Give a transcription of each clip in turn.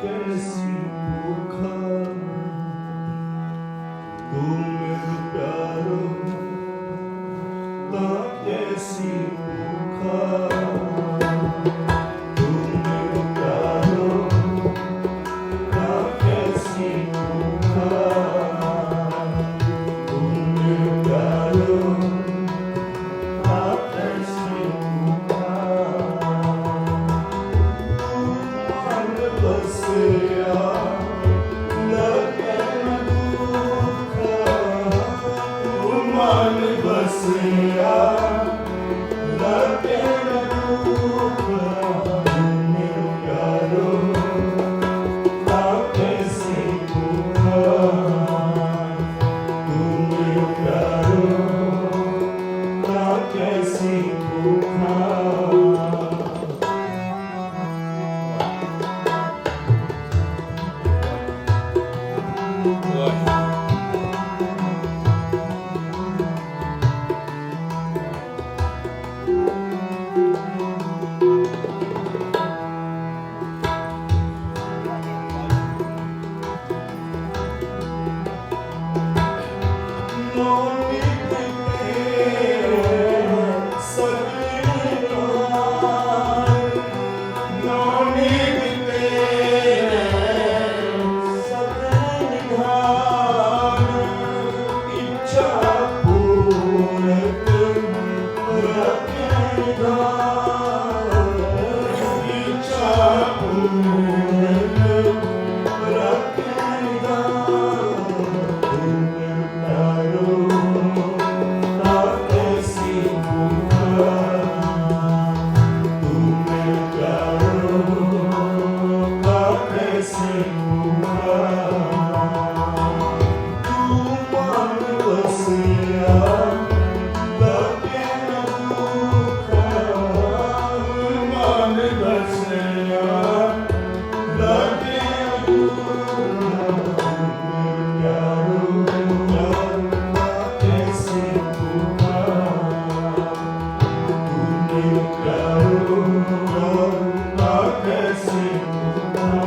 कैसी भूखा तू मेरे प्यारो ता कैसी भूखा तू मेरे प्यारो ता कैसी भूखा तू मेरे प्यारो ता कैसी भूखा मन बसिया लगे दुखा मन बसिया लगे दुखा मेरे प्यारो ता कैसी भूखा तू मेरे प्यारो ता कैसी भूखा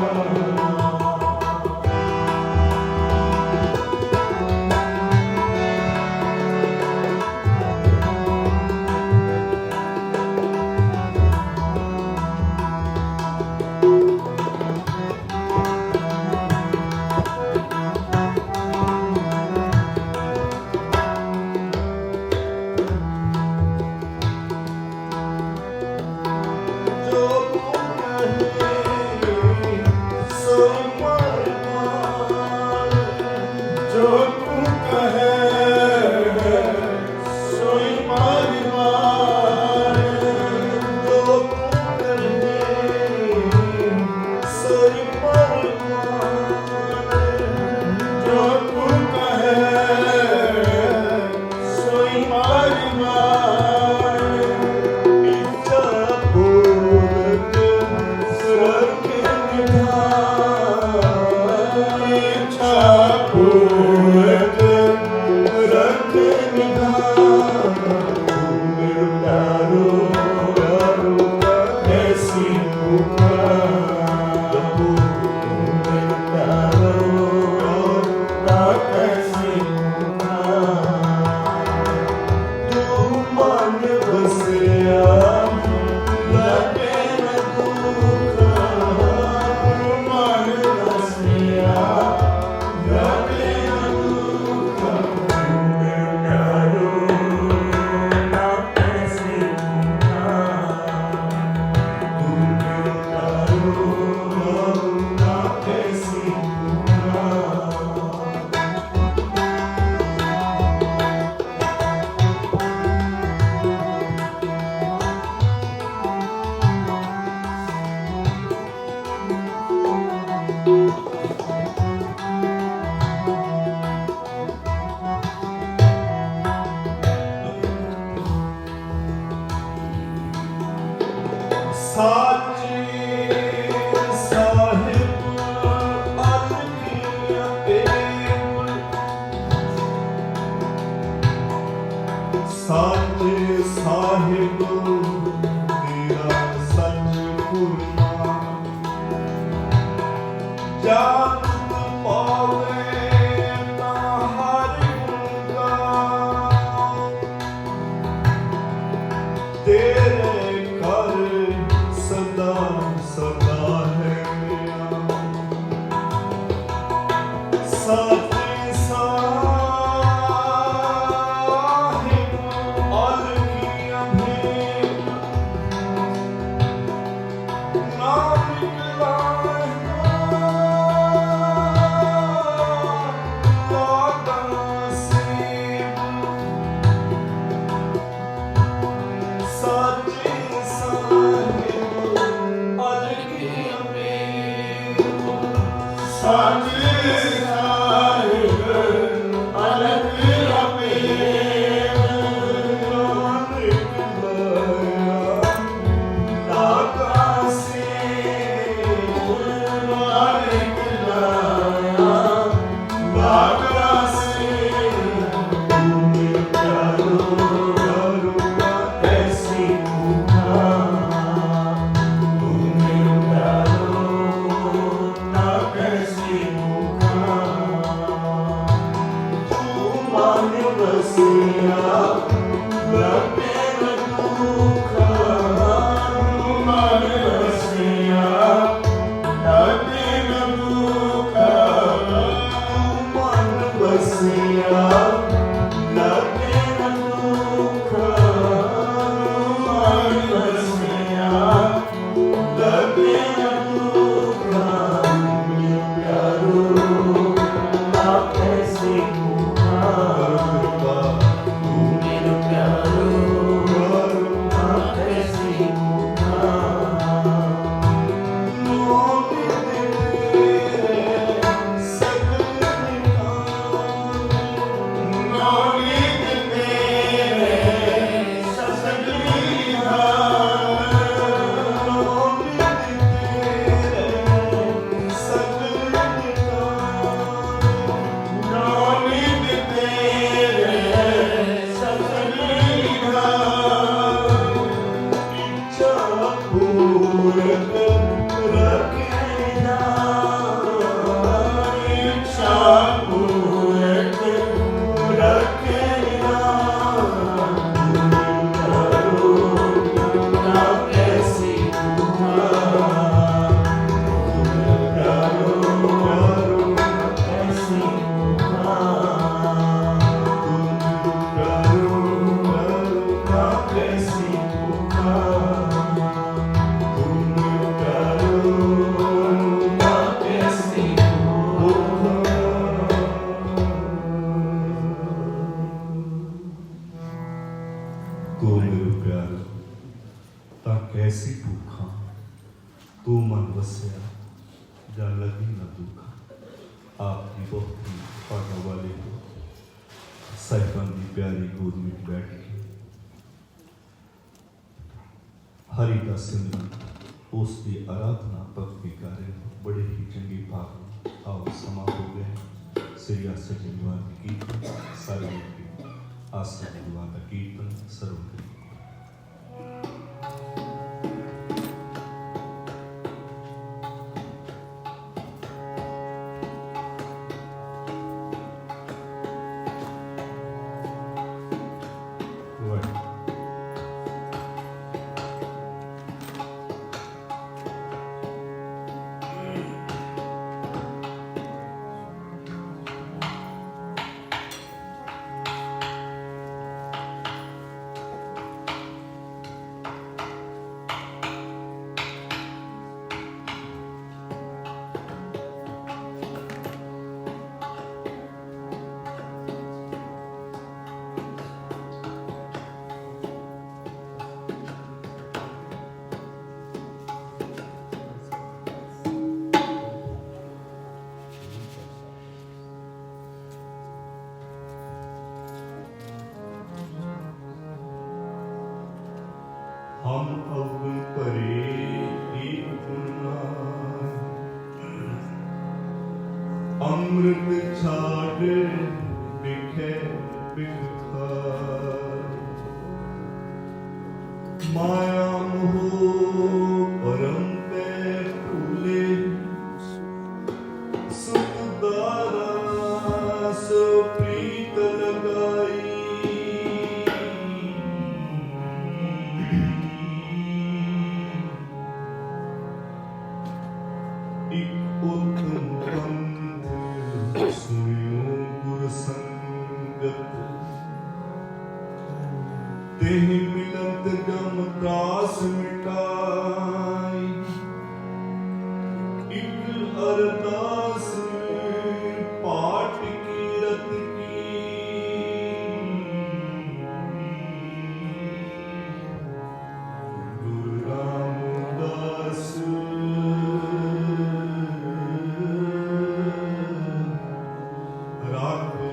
पूरक रखना, इच्छा पूरक रखना। करो ना कैसी पुकार, करो कैसी पुकार, करो ना कैसी पुकार, कैसी भूखा तू मन वसया जा लगी न दुखा। आपकी बहुत ही पाने वाले हो साहिबान की प्यारी गोद में बैठ के हरि का सिमरन उसकी आराधना भक्ति कार्य बड़े ही चंगे भाग आओ समा हो गए। श्री आस्था भगवान की कीर्तन सारे आस्था भगवान का कीर्तन सर्व हम अब परे एक गुनाह, अमृत छाड़ बिखे बिखार। माया मोह परम पे फूले, सुख दारा सो प्रीत लगाई। तेहि मिलत जम त्रास मिटाई। एक अरदास पाठ कीरत की, गुरु रामदास राखो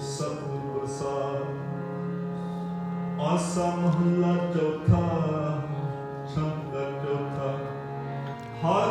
शरण। आसा महला चौथा छंद चौथा। हर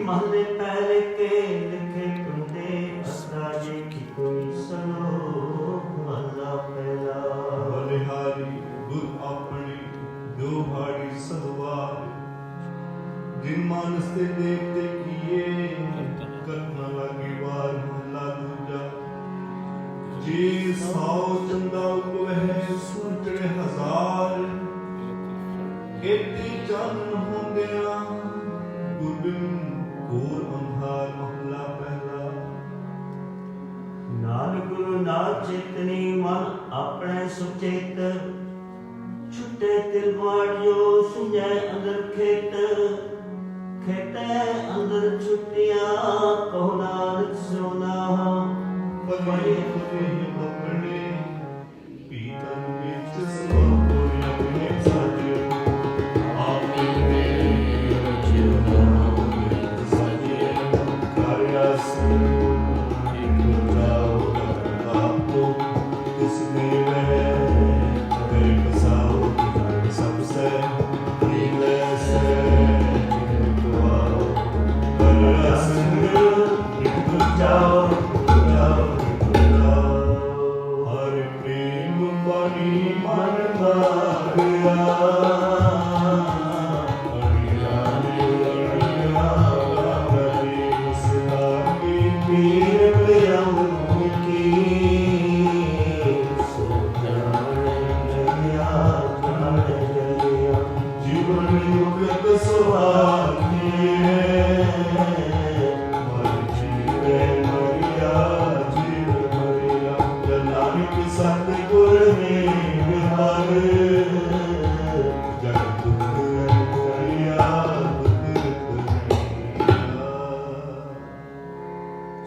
महले पहले के लिखे कुंदे असराजे की कोई सलोक महला पहला। बलिहारी गुर अपनी दोहाड़ी सलवार, जिन मानस ते देवते किए करना लगे वार। महला दूजा जे साओ चंदा वह सुन उजड़े हजार खेती चन होंदिया गुरबिन घोर अंधार महला पहला। नानक गुरु नाथ चेतनी मन अपने सुचेत छुटे तिलवाड़ जो सुझे अंदर खेत खेते अंदर छुट्टियां कहो नानक सोना पगड़ी पकड़े पीतन विच सो कोई सज आपी में जीवन सजे कार्यास एक जाओ आपको किसने वह कदर बसाओ सबसे नीले से कार्यास एक जाओ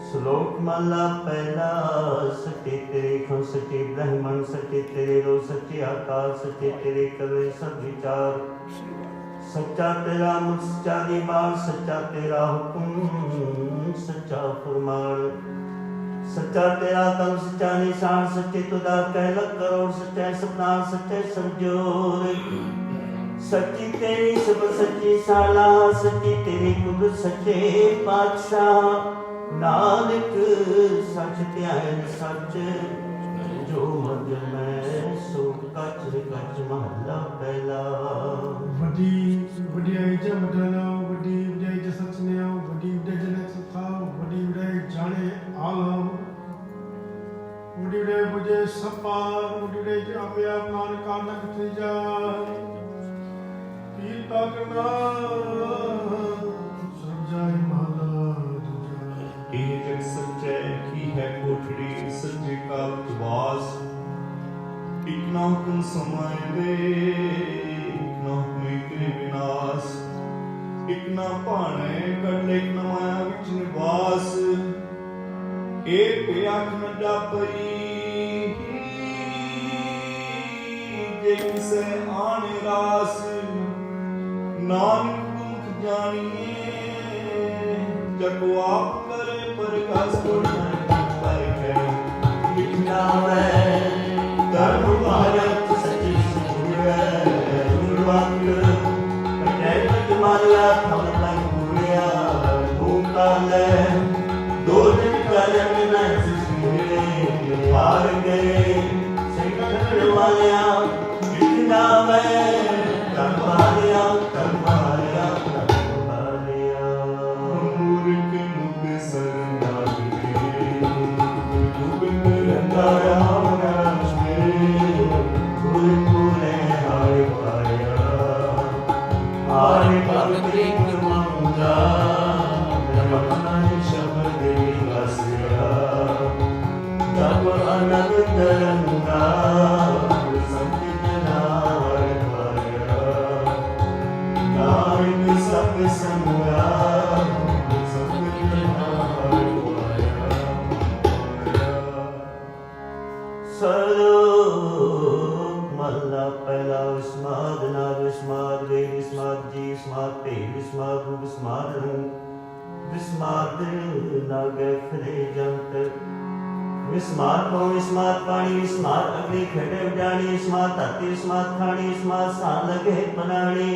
श्लोक माला पहला। सच्चे तेरे खो सच्चे ब्रह्मण सच्चे तेरे रो सच्चे आकाश सच्चे तेरे करे सब विचार सच्चा तेरा मुख सच्चा दीवार सच्चा तेरा हुक्म सच्चा फरमान सच्चा तेरा कम सच्चा निशान सच्चे तुदा कहलक करोड़ सच्चा सपना सच्चे सरजोर सच्ची तेरी सब सच्ची साला सच्ची तेरी कुदरत सच्चे पातशाह नानक सच ध्यान सच जो मद मैं सो कच कच महला पहला। वडी वडियाई ज वडनो वडी वडियाई ज सचन्यो वडी वडियाई जनक सथा वडी वडियाई जाने आलम वडी वडियाई बुझे सपार वडी वडियाई ज अभया नानक नानक थी जाए कीता करना सब जाए महला जग सच्चे की है कोठड़ी सच्चे का वास एक ना हुक्म समय दे एक ना हुक्म करे विनाश एक ना भाने कर एक ना माया विच निवास एक आख न डापई जे किसे आने रास नानक मुख जानिए जको आप करे प्रकाश लिखना है धर्म भारत सच्ची सुरवंग कटैत माला थम लग पूरिया भूकाल दो दिन करन न सुसुरे पार गए संकट वालिया लिखना है धर्म वालिया विस्मात भव विस्मात पानी विस्मात अग्नि खड़े उजानी विस्मात धरती विस्मात खानी विस्मात सान लगे बनानी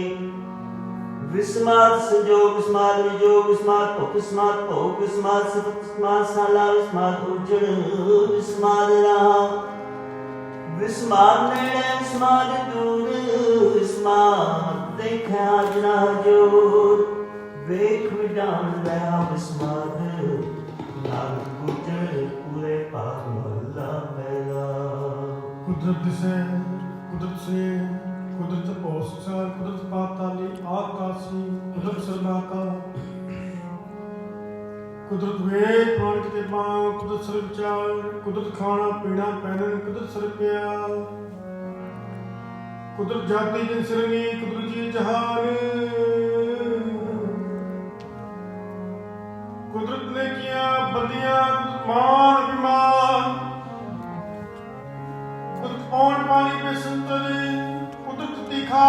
विस्मात संजोग विस्मात विजोग विस्मात भोग विस्मात भोग विस्मात सतत विस्मात साला विस्मात उजड़ विस्मात रहा विस्मात नेड़े विस्मात दूर विस्मात देखा जना जोर वेख विडान रहा विस्मात नानक गुजर पूरे पार महला पहला। कुदरत से ਕੁਦਰਤ ਵੇਦ ਪੁਰਾਣ ਕਿਤਾਬਾਂ, ਕੁਦਰਤ ਸਰਬ ਵਿਚਾਰ, ਕੁਦਰਤ ਖਾਣਾ ਪੀਣਾ ਪਹਿਨਣ, ਕੁਦਰਤ ਸਰਬ ਪਿਆਰ, ਕੁਦਰਤ ਜਾਤੀ ਜਨ ਸਰਨੀ, ਕੁਦਰਤ ਜੀ ਜਹਾਨ, ਕੁਦਰਤ ਨੇ ਕੀਆ ਬੰਦੀਆਂ, ਕੁਦਰਤ ਮਾਨ ਅਭਿਮਾਨ, ਕੁਦਰਤ ਪੌਣ ਪਾਣੀ में संतर, कुदरत दिखा,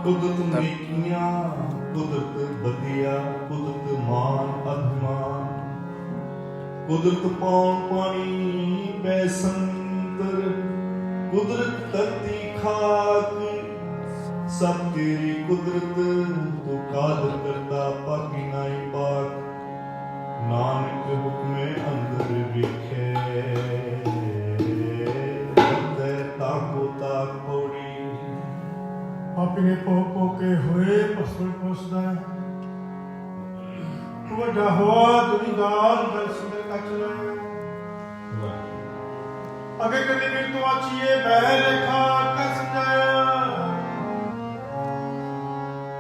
कुदरत नेकियां, कुदरत बदिया, कुदरत मान अभिमान, कुदरत पौन पानी बैसंतर, कुदरत धरती खाक, सब तेरी कुदरत, तू कादर करता पाकी नाई पाक, नानक हुक्मे अंदर विखे, ताको ताक पौड़ी। ਪਾਪੀ ਨੇ ਪੋ ਕੇ ਹੋਏ ਪਸਲ ਪੁੱਛਦਾ, ਵੱਡਾ ਹੋਆ ਦੁਨੀਦਾਰ ਦਲ ਸੁੰਦਰ ਕੱਚ ਲਾਇਆ, ਅਗੇ ਕਦੇ ਵੀ ਤੂੰ ਆਚੀਏ ਬਹਿ ਰੇਖਾ ਕਰ ਸਮਝਾਇਆ,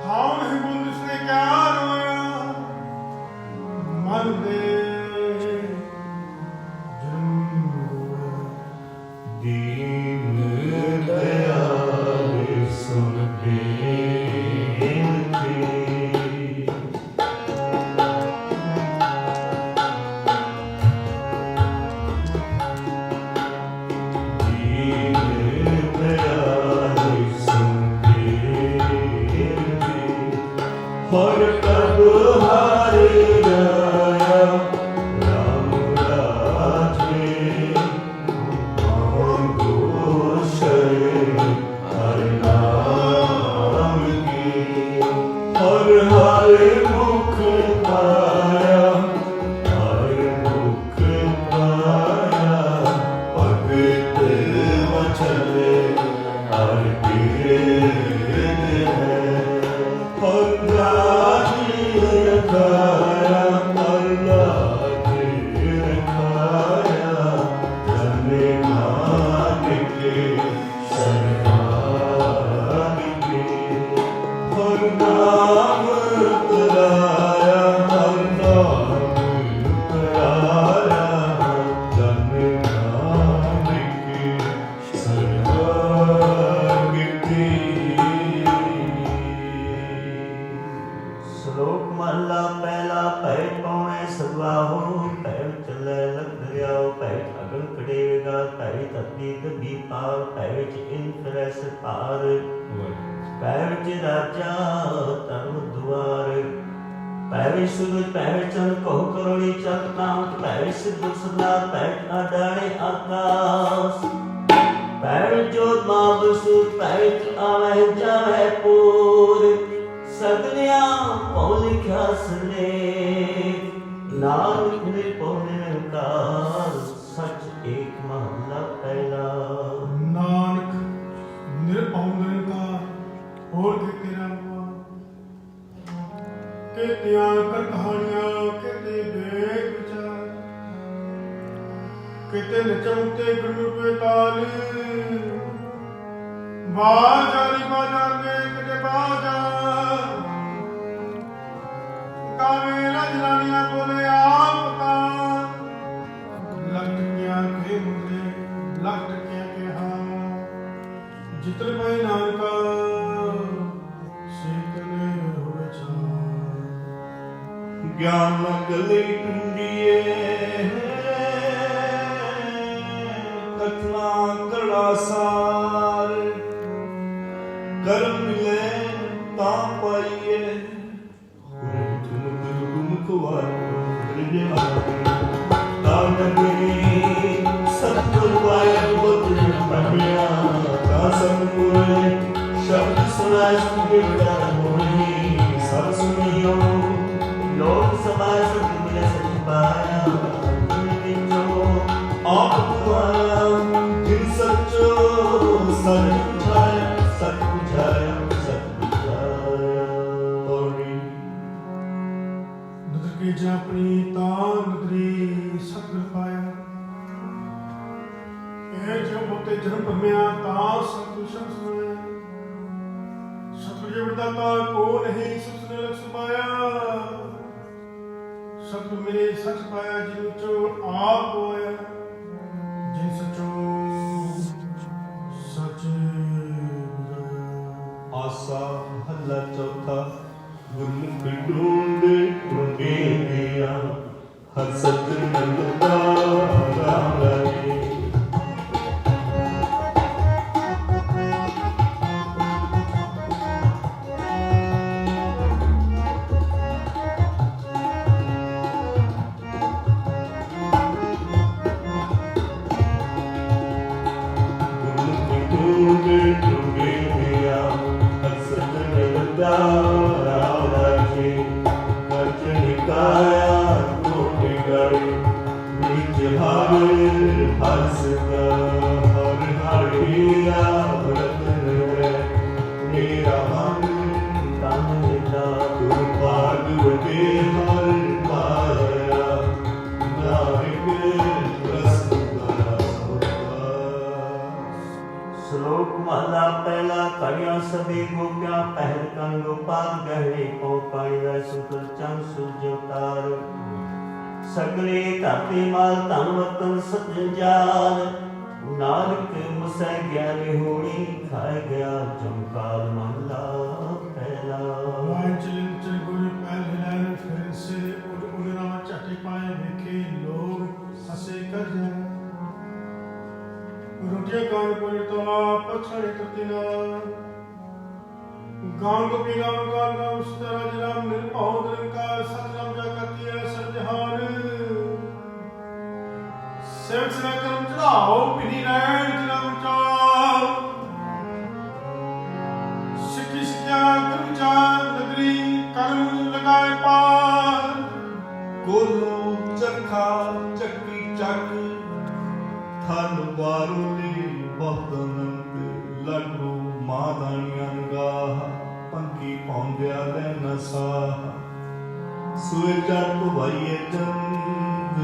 ਥਾਉ ਨਹੀਂ ਬੁੰਦ ਉਸਨੇ ਕਿਆ ਰੋਇਆ, ਮਨ ਦੇ ਜਨਮ ਰੋਇਆ, दीन दयाल सुन बेनती, दीन दयाल सुन बेनती, हर कब हारे राया राम राजे, हर हर मुख पाया, हर मुख पाया, भगत वचन हर कीर्त है, हर राजी रखाया, हर राजी रखाया, जन नानक शरणागत, हर नाम तराया, हर नाम तराया, जन नानक शरणागत। ਸ਼ਲੋਕ ਮਹਲਾ ਪਹਿਲਾ। ਭੈ ਪਉਣੇ ਸਦਵਾਹੋ, ਭੈ ਚੱਲੇ ਲਗ ਦਰਿਆਓ, ਭੈ ਅਗਨ ਕੜੇਗਾ, ਭੈ ਧਰਤੀ ਦਬੀ ਪਾਰ, ਭੈ ਵਿੱਚ ਇਨ ਫਿਰੈ ਸਤਾਰ, ਭੈ ਵਿੱਚ ਰਾਜਾ ਧਰਮ ਦੁਆਰ, ਭੈ ਵਿੱਚ ਸੂਰਜ, ਭੈ ਵਿੱਚ ਚੰਦ ਕਹੋ ਕਰੋੜੀ ਚਲਤਾ, ਭੈ ਵਿੱਚ ਸਿੱਧ ਸਦਾ, ਭੈ ਅਡਾਣੇ ਆਕਾਸ, ਭੈ ਵਿੱਚ ਜੋਤ ਮਹਾਬਸੂਰ, ਭੈ ਵਿੱਚ ਆਵਹਿ ਜਾਵਹਿ ਪੂਰ, ਸਗਲਿਆਂ ਭਉ ਲਿਖਿਆ ਸਲੇਖ, ਨਾਨਕ ਨਿਰਭਉ ਨਿਰੰਕਾਰ, ਸਚ ਏਕ ਮਹੱਲਾ ਪਹਿਲਾ। ਨਾਨਕ ਨਿਰਭਉ ਨਿਰੰਕਾਰ, ਹੋਰ ਕਿਤੇ ਰਾਮਾ, ਕਿਤਿਆਂ ਕਰ ਕਹਾਣੀਆਂ, ਕਿਤੇ ਵੇਦ ਵਿਚਾਰ, ਕਿਤੇ ਨਚਮਤੇ ਗੁਰਮੁਖੇ ਤਾਲ, ਬਾਜਾਰੀ ਬਾਜਾਂਗੇ ਕਿਤੇ ਬਾਜਾ, ਕਾਵੇਂ ਰਾਜਰਾਣੀਆਂ ਬੋਲੇ ਆਪ ਤਾਂ, ਲਖਤ ਕਿਆ ਕੇ ਮੁੰਡੇ, ਲਖਤ ਕਿਆ ਕੇ ਹਾਂ, ਜਿਤਨ ਪਏ ਨਾਨਕਾ ਸੇਤਨੇ ਹੋਵੇ ਚਾਰ, ज्ञान गले टुंडिए, कथना कड़ा सार, कर्म मिले ता पाइए, शब्द सुनाय सब सुनियो, लोक सभा सब मिले सच पाया, आप तुम्हारा जिन सचो सच बुझाया, सच बुझाया, सच बुझाया। ਨਦਰ ਕੇ ਜਾਪਣੀ ਤਾਂ ਨਦਰੀ ਸਤਿਗੁਰ ਪਾਇਆ, ਇਹ ਜੋ ਮੁਕਤੇ ਜਨਮ ਭਰਮਿਆ ਤਾਂ ਸਤਿਗੁਰ ਸ਼ਬਦ ਸੁਣਾਇਆ, ਸਤਿਗੁਰ ਜੀ ਵਰਦਾਤਾ ਕੋ ਨਹੀਂ ਸੁਸਨੇ ਲਖ ਸਮਾਇਆ, शब्द मेरे सच पाया जिन चो आप होया जिन सचो सच आसा हल्ला चौथा गुरमुख ढूंढे ढूंढे गया हर सज्जन मिलता राम लागे श्लोक महला पहला कड़िया सभी गोपियां पहल कंग गोपाल गहरे पौ पाणी वै सुतर चंद सूर्य अवतार सगले धरती माल धन वतन सज्जन जाल नानक मुसै ज्ञानी होनी खाए गया जमकाल महला पहला वाइन चलन चल गुरु पहल हिलाए फिर से उड़ उड़ना चटे पाए देखे लोग हंसे कर जाए रुटिया गान कोई तो पछड़े कतिना गान को भी गान गान गान सुतरा जनाम निर्भव निरंकार सतनाम जागती है सजहान सेवक सेवा कर्म चढ़ाओ पिनी नैन जनाम चाव सिक्की सिक्किया कर्म चार नगरी कर्म लगाए पार कोलो चरखा चक्की चक थन वारोली बहुत नंद लड्डू मादानियां गाह पंखी पौंदिया ले नसाह सुए जट भाईए चंद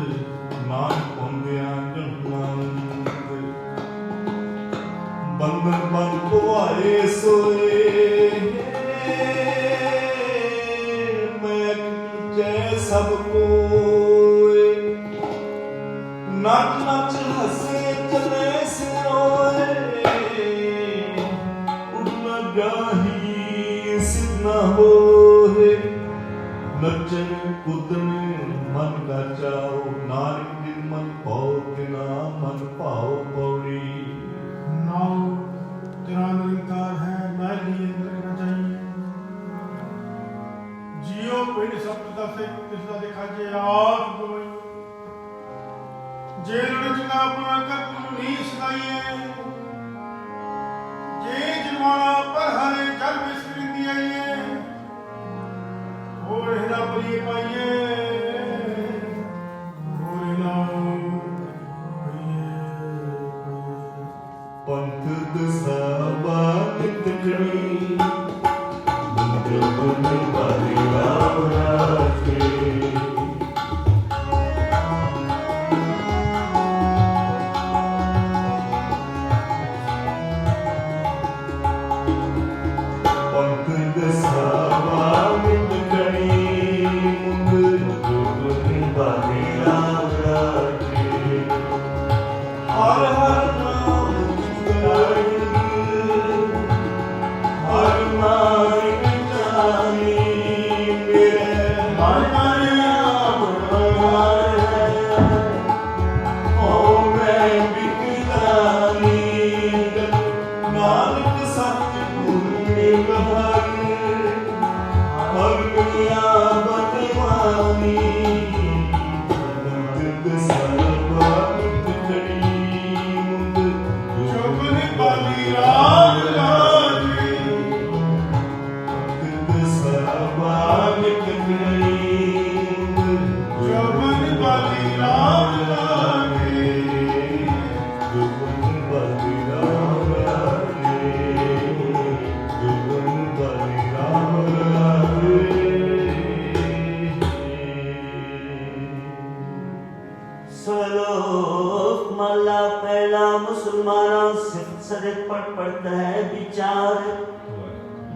नान पौंदिया जन्नंद बंदन बन पुआए सोए मैं जय सब कोए नाच नाच हसे चले सिरोए उड़ना गाही सिद्धना होए नचन कुदन मन का चाओ नानक दिन मन पाओ तिना मन पाओ पौड़ी नाव तेरा निरंकार है मैं लिए रखना चाहिए जियो पिंड सप्तदा से तिसदा दिखा जे आप गोई जे रचना अपना कर तू नी सदाइए जे जमाना पर हरे जल विसरी दिए और हिना परी पाइए और हिना पंथ दसावा नितकड़ी मुंजो गुण वाली राम राजे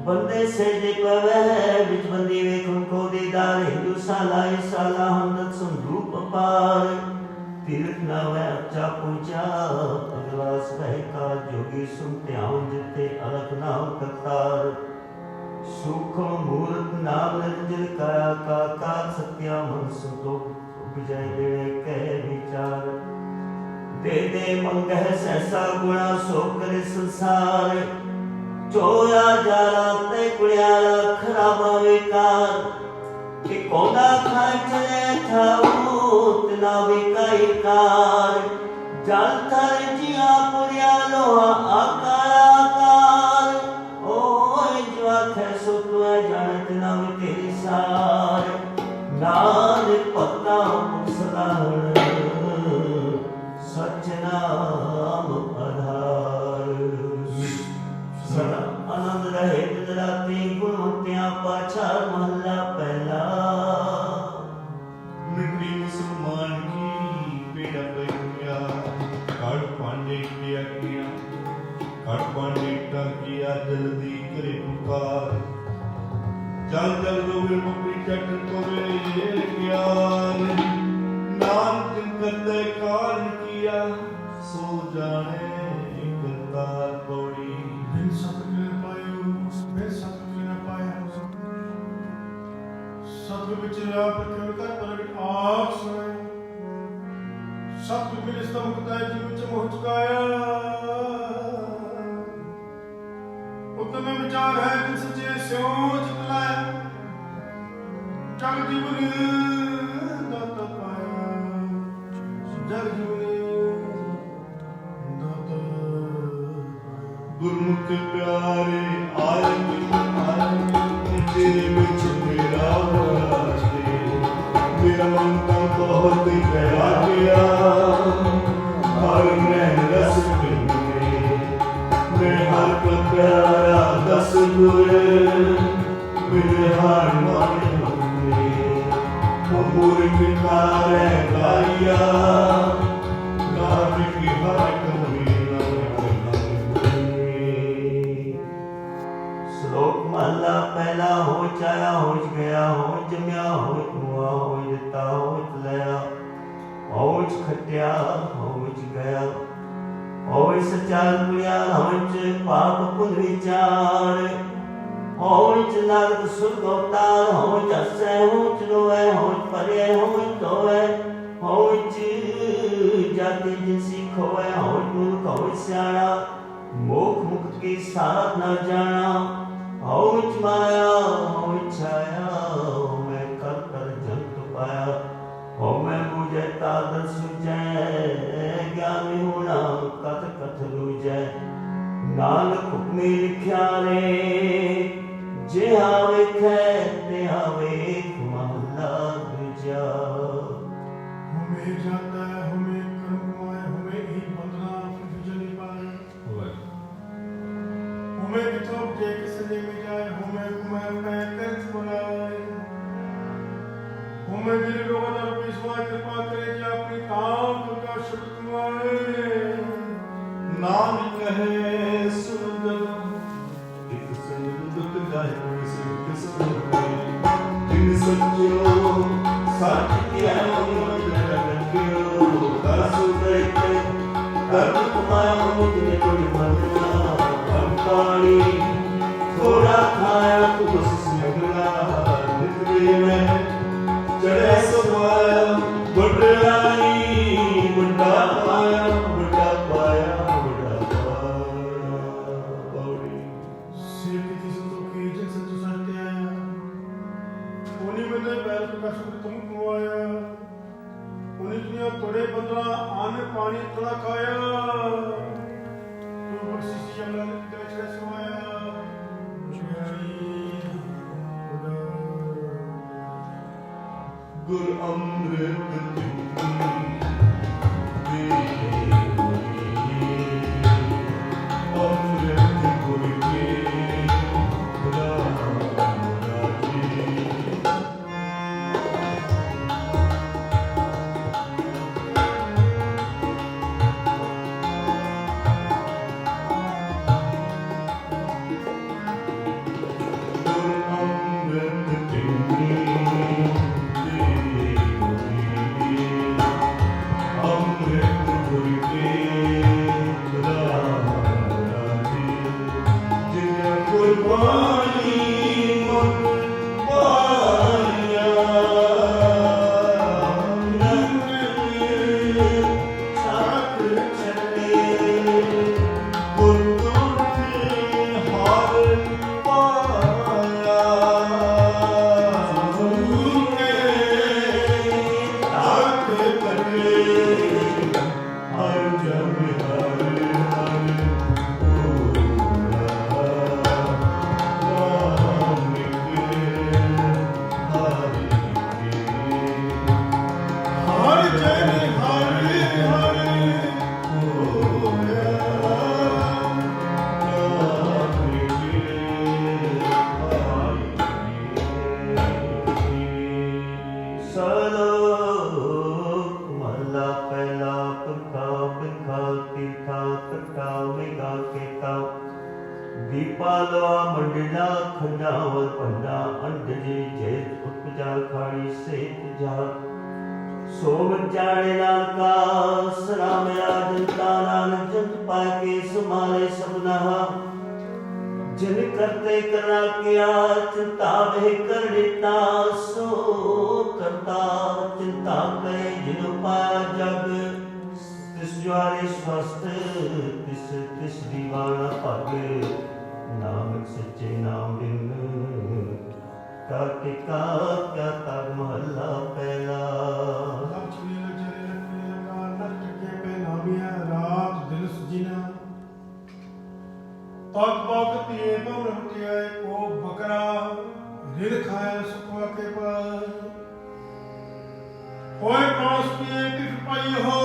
बंदे से जे पवे बिच बंदी वेख उनको दीदार हिंदू साला साला हमदत संदूप अपार तीर्थ ना वह अच्छा पूजा अगलास वह का जोगी सुनते आऊं जिते अलख नाम करतार सुखो मूर्त नाम निर्जल काया का सत्या मन सुतो विजय देवे कह विचार दे दे मंगह सहसा गुणा सो करे संसार चोया जाला ते कुड़ियाला खराबा विकार कि कोदा खाए चले थाऊत ना विकाई कार जल थर जिया पुरिया लोहा आकार आकार ओए जो आखे सो तू जानत ना तेरी सार नानक पता सलाहण सच नाम आधार सदा आनंद रहे दिन राती गुणवंतियां पाछाड़ महला पहला नगरी मुसलमान की बेड़ा पैया काड़ पांडे किया काड़ पांडे किया जल्दी करे पुकार चल चल रोवे मुकरी चट कोवे ज्ञान नाम जिन करते कान किया सो जाने करतार पौड़ी बिन सतगुर पायो बिन सतगुर न पाया सतगुर विचरा प्रखर कर प्रगट आप सोए सतगुर बिन स्तम कुताय जीव च मोह चुकाया उत्तम विचार है बिन सच्चे स्यो चितलाया जग जीवन दाता पाया जग जीवन दाता गुरमुख प्यारे आए तेरे बिच मेरा वास्ते मेरा मन का बहुत प्यारा गया हर मैं रस पीने मैं हर को प्यारा दस गुर मेरे हर मन अमूर किनारे गाया नाम की हर कमी श्लोक महला पहला हो चाया हो गया हो जमया हो मुआ हो दिता हो लया हो खटिया हो गया हो सचार पुरिया हो पाप पुन विचार हो नरक सुर्ग अवतार हो जसे हो रोए हो परे हो तोए हो जाति जिनसी खोए हो मूर्ख हो सियाणा मोख मुक्त की साथ न जाना हो माया हो छाया हो मैं कर कर जंत पाया हो मैं मुझे तादर सुझे ज्ञानी होना कथ कथ रूझे नानक हुक्मी लिख्या रे जे आवे ते आवे महला दूजा हमें जाता है हमें कर्म कमाए हमें ही बंधना विजन पाए हमें किथों जे किसने में जाए हमें कुमार मैं कर्ज बुलाए हमें दिल रोगन और विश्वास कृपा करे कि अपनी काम का शब्द कमाए नाम कहे सुन एक संगत गाय से जिन सच्चो सच किया रखियो दासु करते कर्म कमाया मुझे कोई बनना हम पानी थोड़ा खाया तो बस निकला निकले में चढ़े सवाया बुढ़ाई बुढ़ा पाया थोड़े बंदरा आने पानी थोड़ा खाया तो बख्शिश जंगल दे सोया गुर अमृत अमृत गुर के दीपालो मंडला खंडावल पंडा अंडजी जैत उपजा खाड़ी सेत जा सोम जाने लाल का सलाम जनता नानक जन पाके समाले सबना जिन करते करा किया चिंता वह कर देता सो करता चिंता करे जिन पाया जग तिस ज्वारे स्वस्थ तिस तिस दीवाना पग नानक सच्चे नाम बिन का क्या तार महला पहला रात दिल सजीना तक बकती पवन हटिया को बकरा रिल खाया सुखवा के पर होए पास पिए पिट पाई हो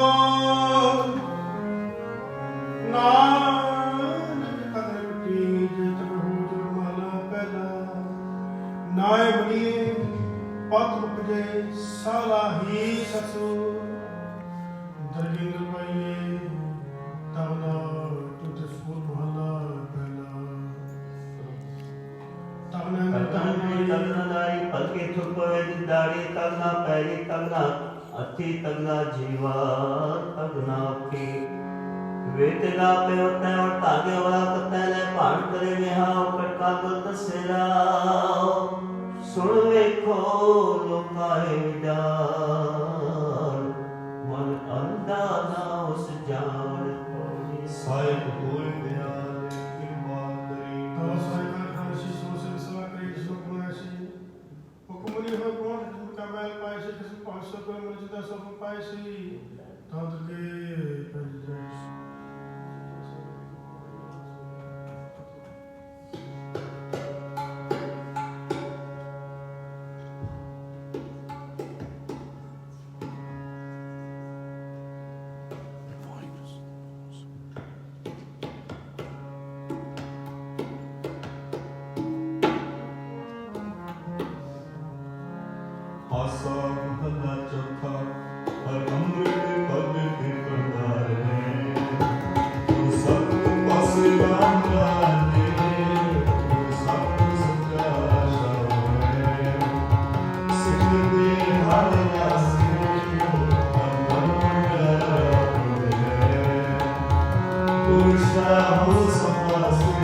नानक कदर मिटी जित हो जो माला पहला नाय बनिए पत उपजे साला ही ससु दरगिंद पाइए तवना तुझ सुर महला पहला तगनादारी पलके थुपवे दाढ़ी तगना पैरी तगना अथी तगना जीवा तगना की वेतगा पे होता और तागे वाला पता ले पाठ करे में हाँ कटका को तसेरा सुन वेखो लोकाए विदार मन अंधा ना उस जान ਸਾਹਿਬ ਹੋਏ ਦਿਆਲ ਕਿਰਪਾ ਕਰੀ तो साइका काशी सो से सला करे जिसको कुनाशी हुकुमनी हो कौन का मैल पाए से किसी 500 को मिल जिदा सब पाए से ताद के पंजाश ਆਸਾ ਮਹੱਲਾ ਚੌਥਾ ਹਰ ਅੰਮ੍ਰਿਤ ਪਦ ਕੇ ਭੰਡਾਰ ਨੇ ਤੂੰ ਸਭ ਪਾਸੇ ਰਾਮ ਰਾਜੇ ਤੂੰ ਸਭ ਸੱਚਾ ਸ਼ਾਮੇ ਸਿੱਖ ਦੇ ਹਰ ਵਾਸੇ ਅੰਮ੍ਰਿਤ ਪੁਰਸ਼ਾ ਹੋ ਸਮਾਸੇ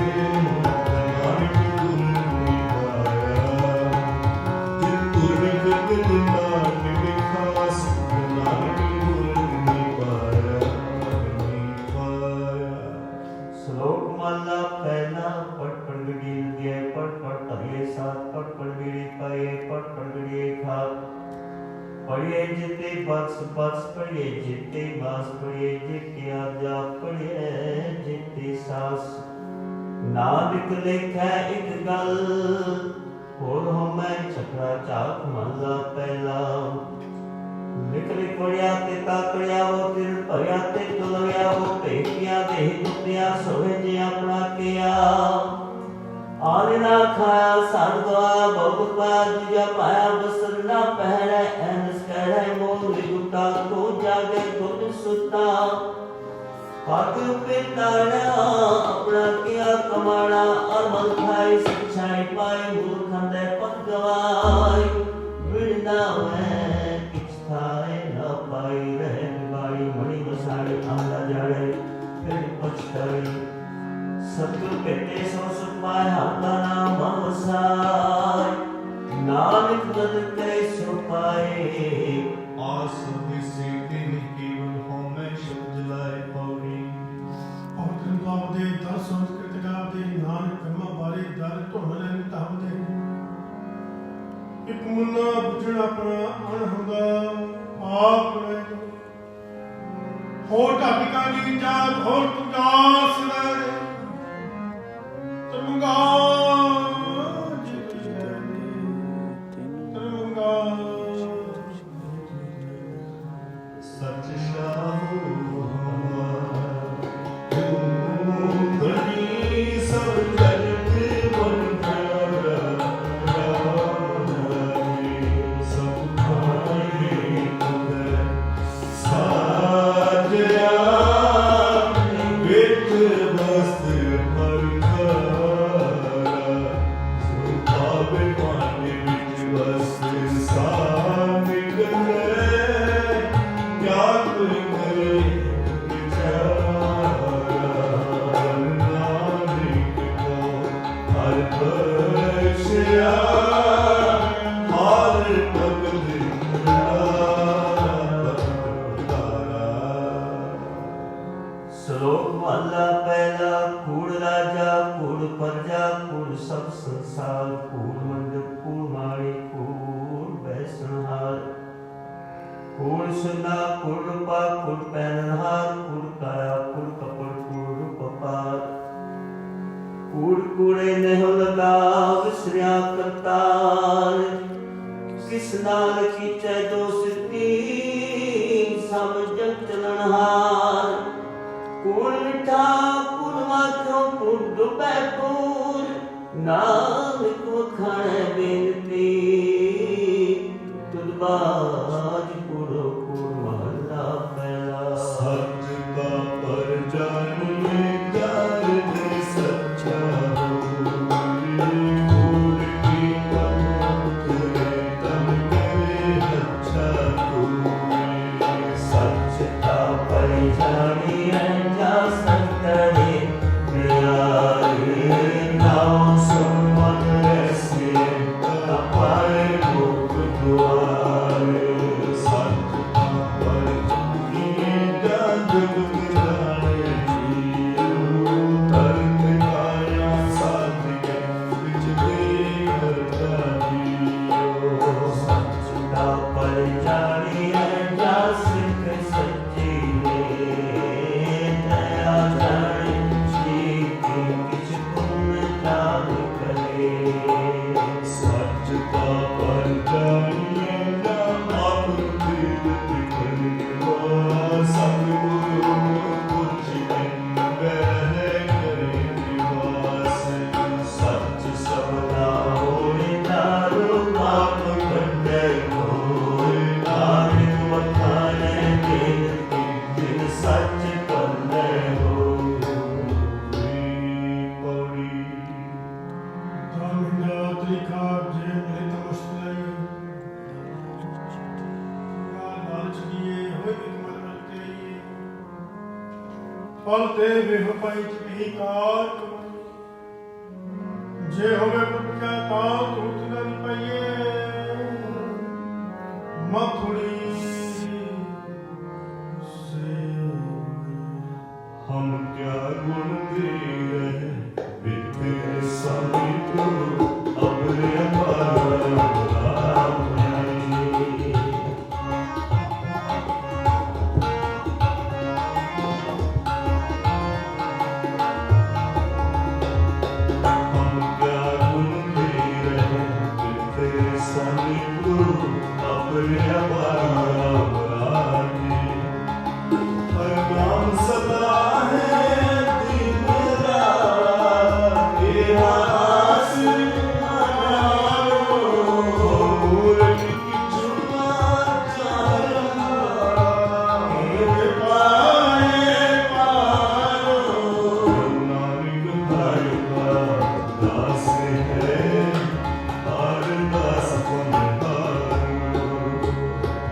श्लोक माला पहला पट पट गड़ी गए पट पट अगले साथ पट पट गड़ी पाए पट पट गड़ी खात पढ़िए जिते बस बस पढ़िए जिते बास पढ़िए जिते आजा पढ़िए जिते सास नानक लिखै एक गल होर मैं छकड़ा चाक माला पहला लिख लिख पढ़िया ते ताकड़िया वो दिल भरिया ते तुलविया वो पेकिया दे दुतिया सोहे जी अपना किया आने ना खाया साधुआ बहुत पाया दूजा पाया बसर ना पहरे एनस कहरे मोल गुटा को जागे खुद सुता पग पिताड़ा अपना किया कमाना और मल खाई सच्चाई पाई मूर्ख दे पग गवाई बिड़ना मैं खाए न पाई रहे बिगाड़ी मणि बसाड़ी आंदा जाड़े फिर पछताई सतगुर पेटे सो सुख पाए हाथा नाम मन वसाय नानक मदद करे सो पाए आस दिसे तिन केवल हो मैं शब्द जलाए पौड़ी और दिन बाब दे दर संस्कृत गा दे नानक कर्मा बारे ਮੁੱਲਾ ਬੁਝਣ ਆਪਣਾ ਅਣਹੁੰਦਾ ਆਪ ਲੈ ਹੋ ਢਾਬਿਕਾ ਦੀ ਜਾਤ ਹੋਰ ਤੁਜਾਸ ਲੈ ਤਰੰਗਾ ਸੱਚ ਸ਼ਾਹੂ ਸਭ ਜਗਤ ਬਨ ਸਭ ਭਾਈ ਸਾਜਿਆ ਵਿੱਚ ਮਸਤ ਸੁਭਾਵੇ ਪਾਣੀ ਵਿੱਚ ਵਸਤ ਸਾਮਿ ਸ਼ਲੋਕ ਮਹਲਾ ਪਹਿਲਾ ਕੂੜ ਰਾਜਾ ਕੂੜ ਪਰਜਾ ਕੂੜ ਸਭ ਸੰਸਾਰ ਕੂੜ ਮੰਡਪ ਕੂੜ ਮਾੜੀ ਕੂੜ ਬੈਸਣਹਾਰ ਕੂੜ ਸੁਨਾ ਕੂੜ ਰੂਪਾ ਕੂੜ ਪਹਿਨਹਾਰ ਕੂੜ ਕਾਇਆ ਕੂੜ ਕਪੜ ਕੂੜ ਰੂਪਾਰ ਕੂੜ ਕੂੜੇ ਨਹਿ ਲਗਾਵ ਸ੍ਰਿਆ ਕਰਤਾਰ ਕਿਸ ਨਾਲ ਕੀਚੈ ਦੋਸਤੀ ਸਭ ਜਗ ਚਲਣਹਾਰ ਕੂੜ ਮਿਠਾ ਕੂੜ ਮਾਖੋ ਕੂੜ ਡੁਬੈ ਕੂੜ ਨਾਨਕ ਵਖਾਣੈ ਬੇਨਤੀ ਤੁਧ ਬਾਜ ਕੂੜੋ ਕੂੜ ਮਹਲਾ ਪਹਿਲਾ ਸੱਚ ਦਾ ਪਰ ਜਾਣੀਏ ਜਾਣ ਸੱਚਾ ਕੂੜ ਕੀ ਕਰੇ ਤਨ ਕਰੇ ਅੱਛਾ ਸੱਚ ਦਾ ਪਰਿਜਾਣੀਐ ਜਾ ਸੰਤਰੇ ਪਿਆਰੇ ਨਾਮ ਸੁਣ ਮਨ ਰਸੇ ਅਪਾਏ ਮੁਖ ਦੁਆਰੇ ਸੱਚ ਪਰ ਜਾਣੀਏ ਜਗ ਗੁਰਾਣੇ ਤਰਕ ਕਾਇਆ ਸਾਧਿਕੇ ਵਿਚ ਦੇ ਕਰਤਾ ਜੀਓ ਸੱਚ ਦਾ ਪਰਿਜਾਣੀਐ ਜਾ ਸਿੱਖ ਸੱਚੀ ਨੇ ਦਇਆ ਜਾਣੇ ਜੀ ਕਿਛ ਪੁੰਨ ਦਾਨ ਕਰੇ ਸੱਚ ਦਾ ਪਰ ਜਾਣੀਏ ਨਾ ਆਪ ਤੀਰਥ ਕਰਿਓ ਸਤਿਗੁਰੂ ਪੁੱਛਿਐ ਬਹਿ ਕਰੇ ਨਿਵਾਸ ਸੱਚ ਸਭਨਾ ਹੋਏ ਤਾਰੂ ਪਾਪ ਕੱਢੈ ਹੋਏ ਨਾਨਕ ਵਖਾਣੈ ਬੇਨਤੀ ਜਿਨ ਸੱਚ ਕੰਨੈ ਹੋਏ ਪੌੜੀ ਧਰਮਿੰਦਾ ਤ੍ਰਿਖਾ ਜੇ ਮੇਰੇ ਤਮਸਤੈ ਲਾਲਚ ਦੀਏ ਹੋਏ ਨਿਕਮਲ ਮਲਤੇ ਪਲ ਤੇ ਵਿਹ ਪਾਈ ਚਹੀ ਕਾਰ ਜੇ ਹੋਵੇ ਪੁੱਛਾ ਤਾਂ ਤੂਤ ਨਾ ਪਈਏ ਮਖੁੜੀ ਸੇ ਹਮ ਕਿਆ ਗੁਣ ਦੇ ਰਹੇ ਬਿਤੇ ਸਾਮੀ ਤੋ ਅਬਰੇ ਅਪਾਰ ਹਮ ਕਿਆ ਗੁਣ ਦੇ ਰਹੇ ਬਿਤੇ ਸਾਮੀ ਤੋ ਅਬਰੇ ਅਪਾਰ ਨਾਮ ਸਦਾ ਹੈ ਦਿਨ ਰਾਤ ਤੇਰਾ ਆਸਰੇ ਮਾਰੋ ਹੋਰ ਕਿਛੁ ਨਾ ਚਾਹਿਆ ਏ ਪਾਏ ਪਾਰੋ ਨਾਨਕ ਭਾਈ ਦਾ ਦਾਸ ਹੈ ਹਰ ਦਾਸ ਪਨ ਹਾਰੋ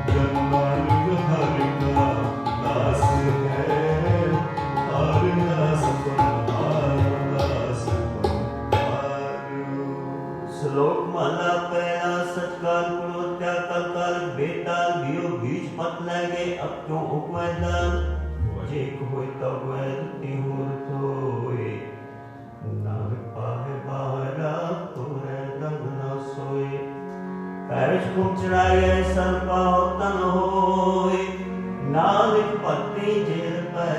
ਜਨ ਨਾਨਕ ਹਰਿ ਦਾ ਦਾਸ ਹੈ ਹਰ ਦਾਸ ਪਨ ਦਾਸ ਪਨ ਹਾਰੋ ਸ਼ਲੋਕ ਮਹਲਾ ਪਹਿਲਾ ਸਤਕਾਰ ਗੁਣਵਤਿਆ ਕਲਕਾਲ ਬੇਟਾਲ ਭੀਓ ਬੀਜ ਪਤ ਲੈ ਗਏ ਅਬ ਕਿਉਂ ਉਪਵੈਦਾਨ ਜੇ ਹੋਏ ਤਬ ਵੈਦਤੀ ਹੋਰ ਥੋਏ ਨਾਨਕ ਪਾਹੇ ਬਾਹਰਾ ਤੋਰੇ ਦੰਗ ਨਾ ਸੋਏ ਕਰ बैठ खूब चढ़ाए सब पाओ तन होए नानक भक्ति जेर पै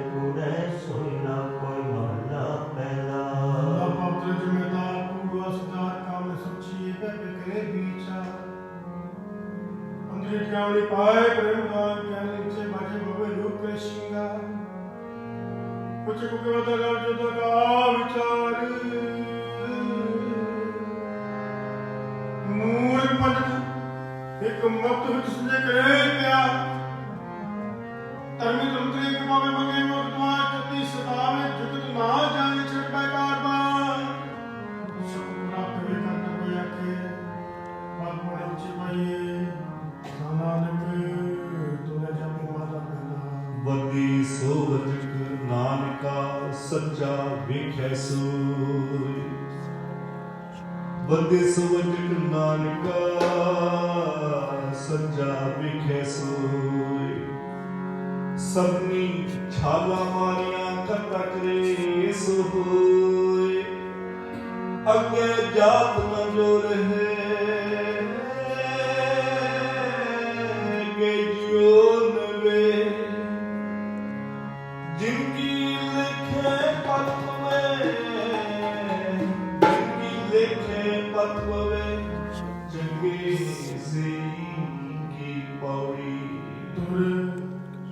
कूड़े सोई ना कोई महला पहला अल्लाह पवित्र जिम्मेदार पूरा सदार काम सच्ची पे करे बीचा अंदर जावली पाए प्रेम दान ज्ञान से बाजे बबे रूप के श्रृंगार कुछ को बदला जो का विचार मूल पंडित एक मुक्त जिसने करे प्यार तरमी तंत्री के बाबे मंगे मुक्तवा जति सदा में जुगत ना जाने छट बेकार बार शुक्रा कभी करना कोई आके बात बड़े ऊंची पाइए नानक तूने जब माता पहला वदी सोवतिक नानका सच्चा वेख्या सोई वदी सोवतिक नानका सच्चा वेख्या सोई सबनी छाला मारिया करता करे सो होए अगे जात न जो रहे गे जियो नवे जिनकी लिखे पथ में जिनकी लिखे पथ में चंगे से की पौड़ी तुर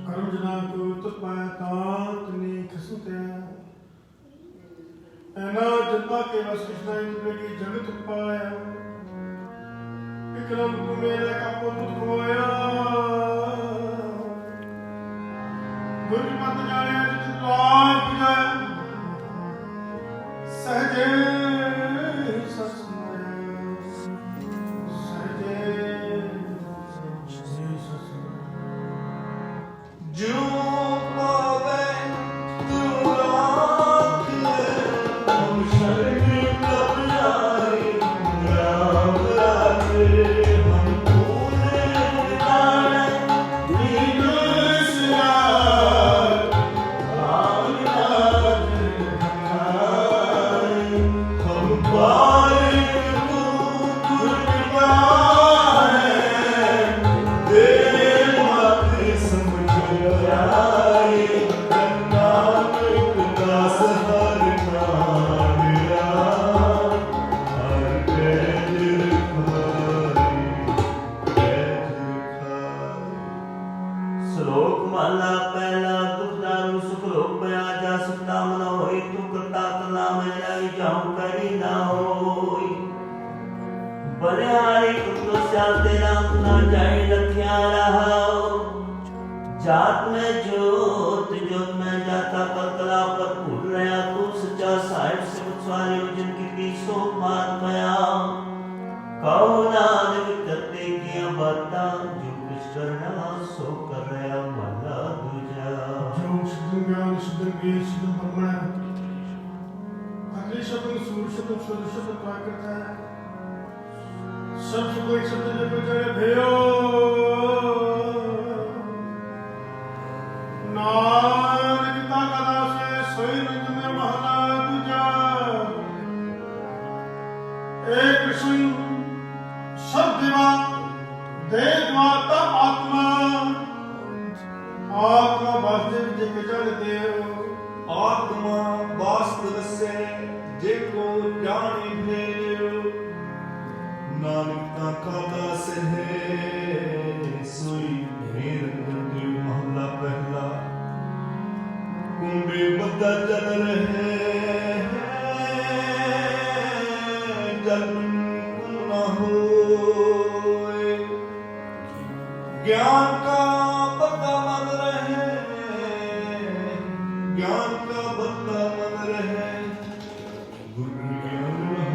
कर्म जना को तुत पाया तात ने खसुते ऐना जनता के बस कृष्णा इंद्र की जगत पाया विक्रम तू मेरे का पुत्र खोया गुरु मत जाने जित लाभ जाए सहजे ससुर सहजे ससुर जो पावे तू राख हम शरण कब लाए राम राखे हम तूने गाने दीनस यार राम राज हम पाए तू दुर्गा है देर मत समझ आए नानक दास हर नामिया हर पैज श्लोक माला पहला दुखदारू सुख रोग पया जा सुखदा मन होई तू करता कला में जाई जाऊं करी ना होई बलिहारी कुत्तो श्याल तेरा ना जाई लखिया रहाओ जात में जोत जोत में जाता कलकला पर भूल रहा तू सच्चा साहिब से मुझवारी जिनकी तीसो मात पया कहो नानक करते किया बाता जो कुछ करना सो कर रहा मल्ला दूजा जो शुद्धं ज्ञान शुद्धं ज्ञेय शुद्धं ब्रह्मण अग्नि शब्द सूर्य शब्द सूर्य शब्द क्या करता है सब शब्द एक शब्द जब जड़े भयो नानक ताकदा से सोई निज में महला दूजा एक कृष्ण शब्दिवा देवमाता आत्मा आत्मा वासुदेव जी के जन देव आत्मा वास्तव से जेको जाने भेव नानक का दास है सोई मेर मृत्यु महला पहला कुंभे मुद्दा चल रहे जल न होए ज्ञान का बदला मन रहे ज्ञान का बदला मन रहे गुरु ज्ञान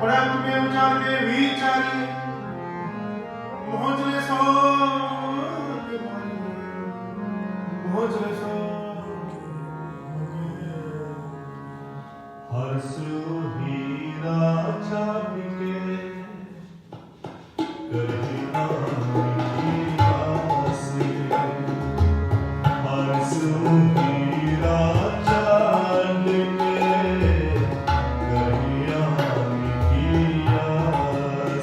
परंतु में उचार के विचारी मोहजले सो मोहजले सो हर्ष हीरा छाप के करना आस हर्ष हीरा छाप के करिया की आस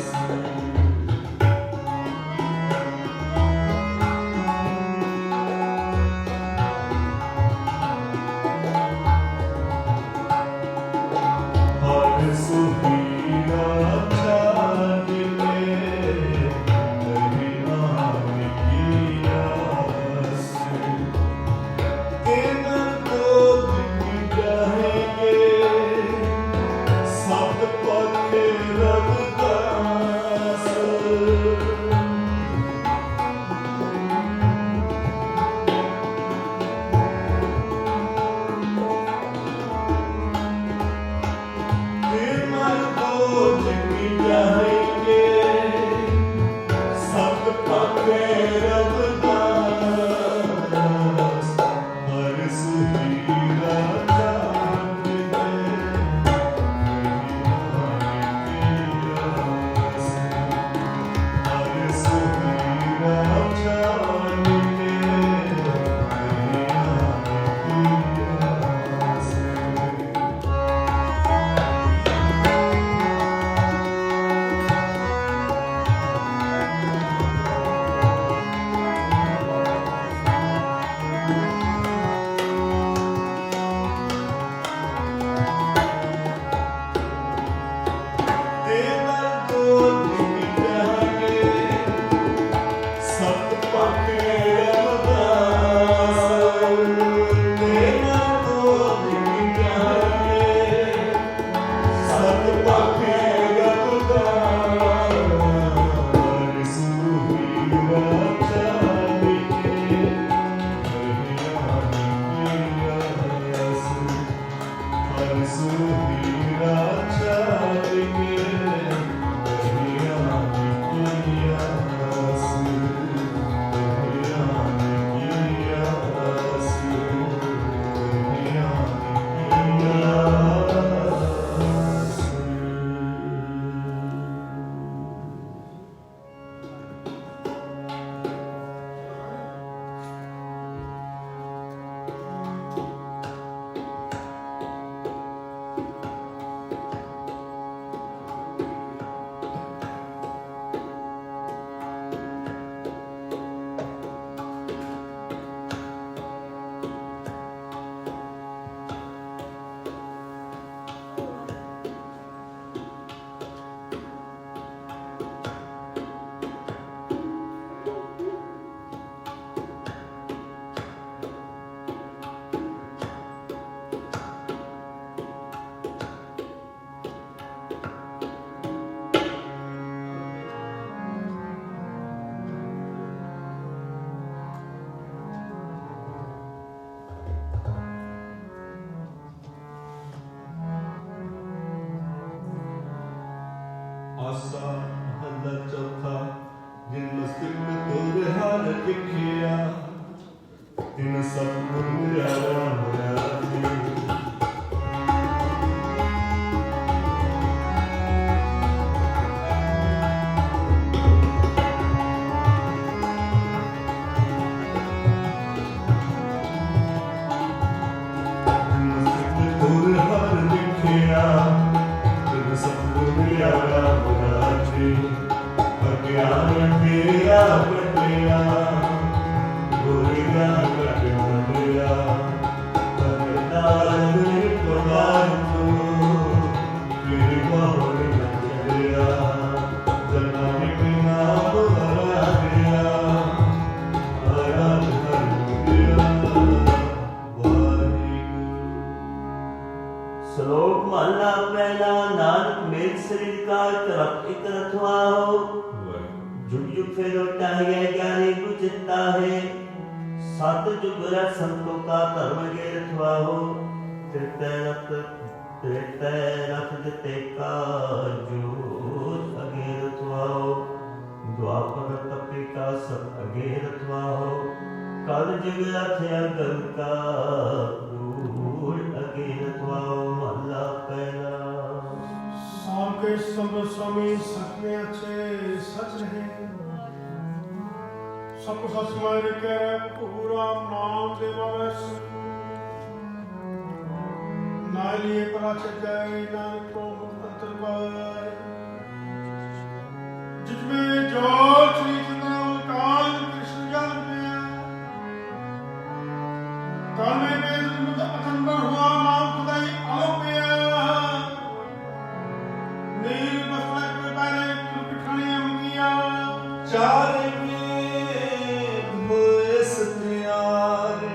आसा हल्ला चौथा जिन मस्तिक में तोरे हाल लिखिया इन सब गुरुयारा मुरादी श्लोक महला पहला नानक मेल शरीर का एक रथवा हो जुग जुग फिर लौटा है ज्ञानी गुजरता है सात जुग रथ संतों का धर्म के रथवा हो ਤ੍ਰਿਤੈ ਰਥ ਜਤੇ ਕਾ ਜੋਤ ਅਗੇ ਰਥਵਾਓ ਦੁਆਪਰ ਤਪੇ ਕਾ ਸਭ ਅਗੇ ਰਥਵਾਓ ਕਲ ਜੁਗ ਰਥ ਅਗਲ ਕਾ ਧੂੜ ਅਗੇ ਰਥਵਾਓ ਮਹਲਾ ਪਹਿਲਾ साल के संबर स्वामी सच में अच्छे सच रहे सब सच मार के पूरा नाम देवावस नालिए पराचे जाए नानक को अंतर पाए जिसमें जो श्री चंद्र काल कृष्ण जन्म में काल में वेद अचंबर हुआ नाम खुदाई आलोक में नील मस्तक में पहले कुलपिठानियां मुकिया चारे में मोए सत्यारे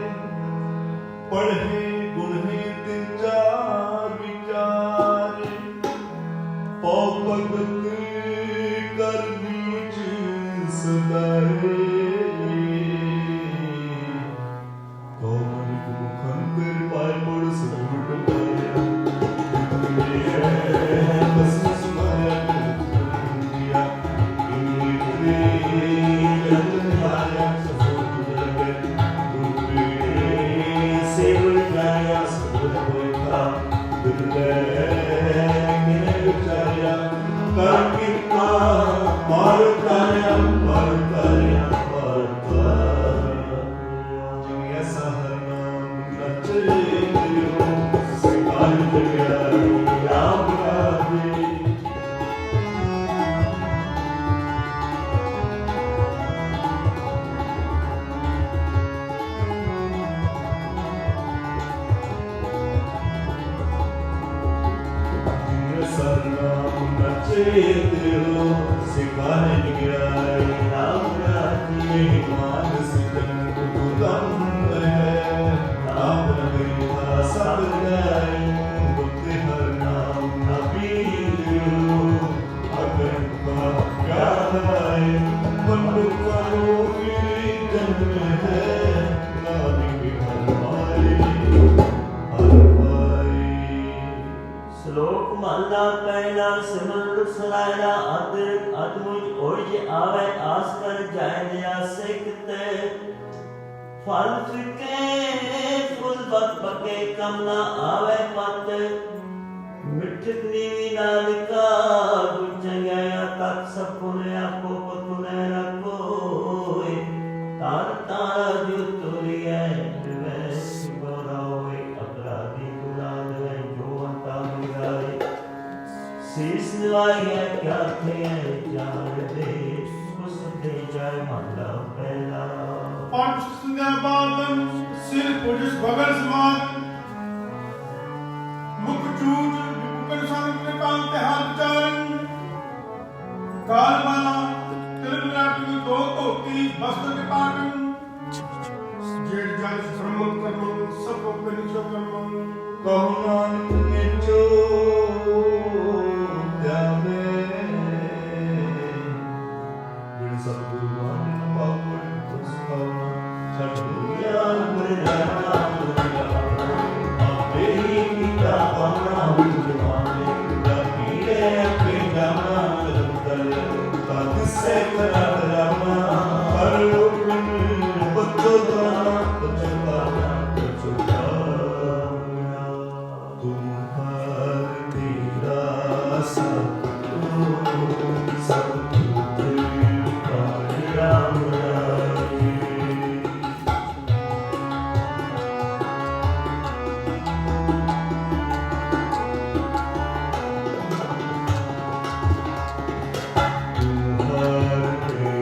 पढ़े गुणे तिन चार विचारे पौ भगत कर बीच सदाए तो मन मुखम कर पाए मोड़ समुट पाया बस सुनाया दिया ਸ਼ਲੋਕ ਮਹਲਾ ਪਹਿਲਾ ਸਿਮਰਨ ਸਰਾਇਲਾ ਅਦਿ ਅਦਮੁਜ ਓਜ ਆਵੇ ਆਸ ਕਰ ਜਾਇ ਨਿਆਸੇ ਕਿਤੇ ਫਲ ਫਿਕੇ ਫੁੱਲ ਬਤ ਪਕੇ ਕਮ ਨਾ ਆਵੇ ਪਤ ਮਿੱਠਕ ਨੀਵੀ ਨਾਲਿਕਾ ਗੁਚੰਗਿਆ ਤਤ ਸਭ ਪੁਨੇ ਆਪੋ ਪਤੁਨੇ ਨ ਕੋਇ ਤਾਰ ਤਾਰਾ ਜੋ ਤੁਰਿਐ ਵੈਸ ਗੋਰਾਵੇ ਅਪਰਾਧੀ ਗੁਲਾਮ ਹੈ ਜੋ ਅੰਤਾ ਮਿਲਾਏ ਸੀਸ ਨਿਵਾਇਆ ਕਿਆ ਥੇ ਜਾਣ ਦੇ ਉਸ ਦੇ ਜਾਇ ਮਹਲਾ ਪਹਿਲਾ पांच संध्या बादन सिर पुलिस बगल समान मुख चूट विपुकन सन कृपाल ते हाथ चारण काल माला तिलक नाटक दो धोती वस्त्र के पाटन जेठ जाय ब्रह्म कर्म सब अपने निचो कर्म कहु नानक निचो ध्याने बिन सतगुरु मान पावड़ पुस्तक छठ ज्ञान गुरु आपे ही पिता पाना हुजवाने रखिए अपने जाना कर तद से करा रामा पर उठन बच्चो दाना बच्चो दाना बच्चो दाना तुम्हार तेरा सब राम तुम्हार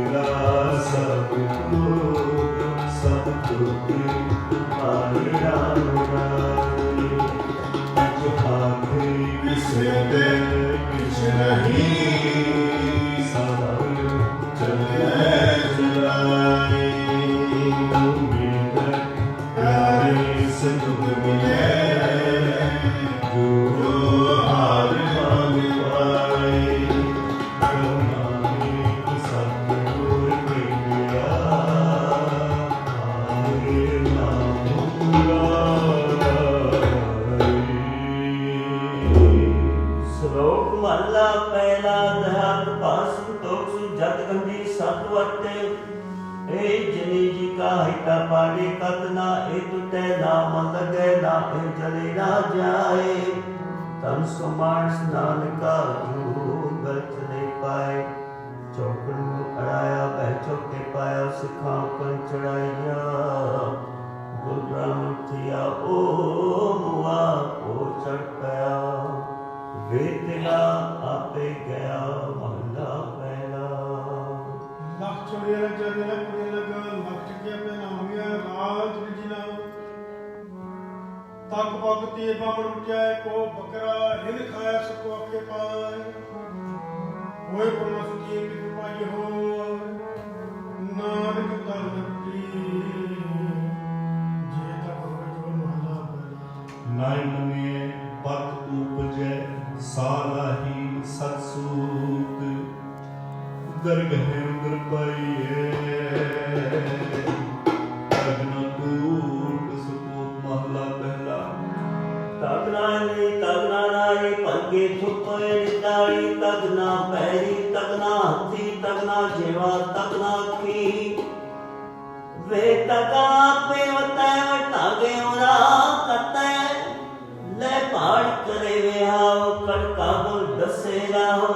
पास संतोष जत गंजी सतवते ए जनी जी का हिता पाड़े कतना ए तुते ना मन लगे ना ए जले ना जाए तन सुमान स्नान का गलत नहीं पाए चौकड़ अड़ाया बह चौके पाया सिखा कन चढ़ाइया गुरु ब्राह्मण थिया ओ मुआ ओ चढ़ पाया वेतला आपे गया महला पहला लख चोड़िया लग जाने लग पुड़े लगा लख टकिया पे ना हो गया राज रिजिना तक भगती बामण उठाए को बकरा हिल खाया सको अके पाए होए पुरमा सुखी की कृपाई हो नानक दल नटी जे तक हो जो महला पहला नाय मने पत उपजै सालाहीन सत्सूत दरगह अंदर पाइए तगना कूट सुपूत महला पहला तगना ने तगना नारी पलके छुपे निदाई तगना पैरी तगना हथी तगना जेवा तगना की वे तगा पे वतै तागे उरा कतै ले पहाड़ करे वे हाओ कड़का बोल दसे राहो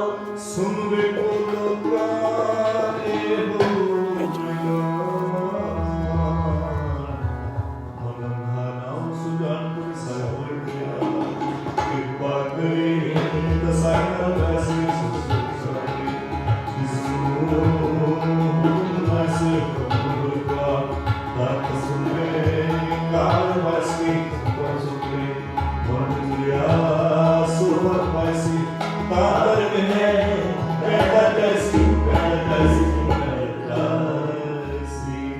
सुन वे बोलो प्राणे हो मनंघाना सुजानपुर सरोवर गया कृपा करे दसाया वैसे सुसुसरे जिसको वैसे कबूलवा दात सुने काल वैसे सुसुरे मनंगिया सुवर वैसे तार में पैदलसी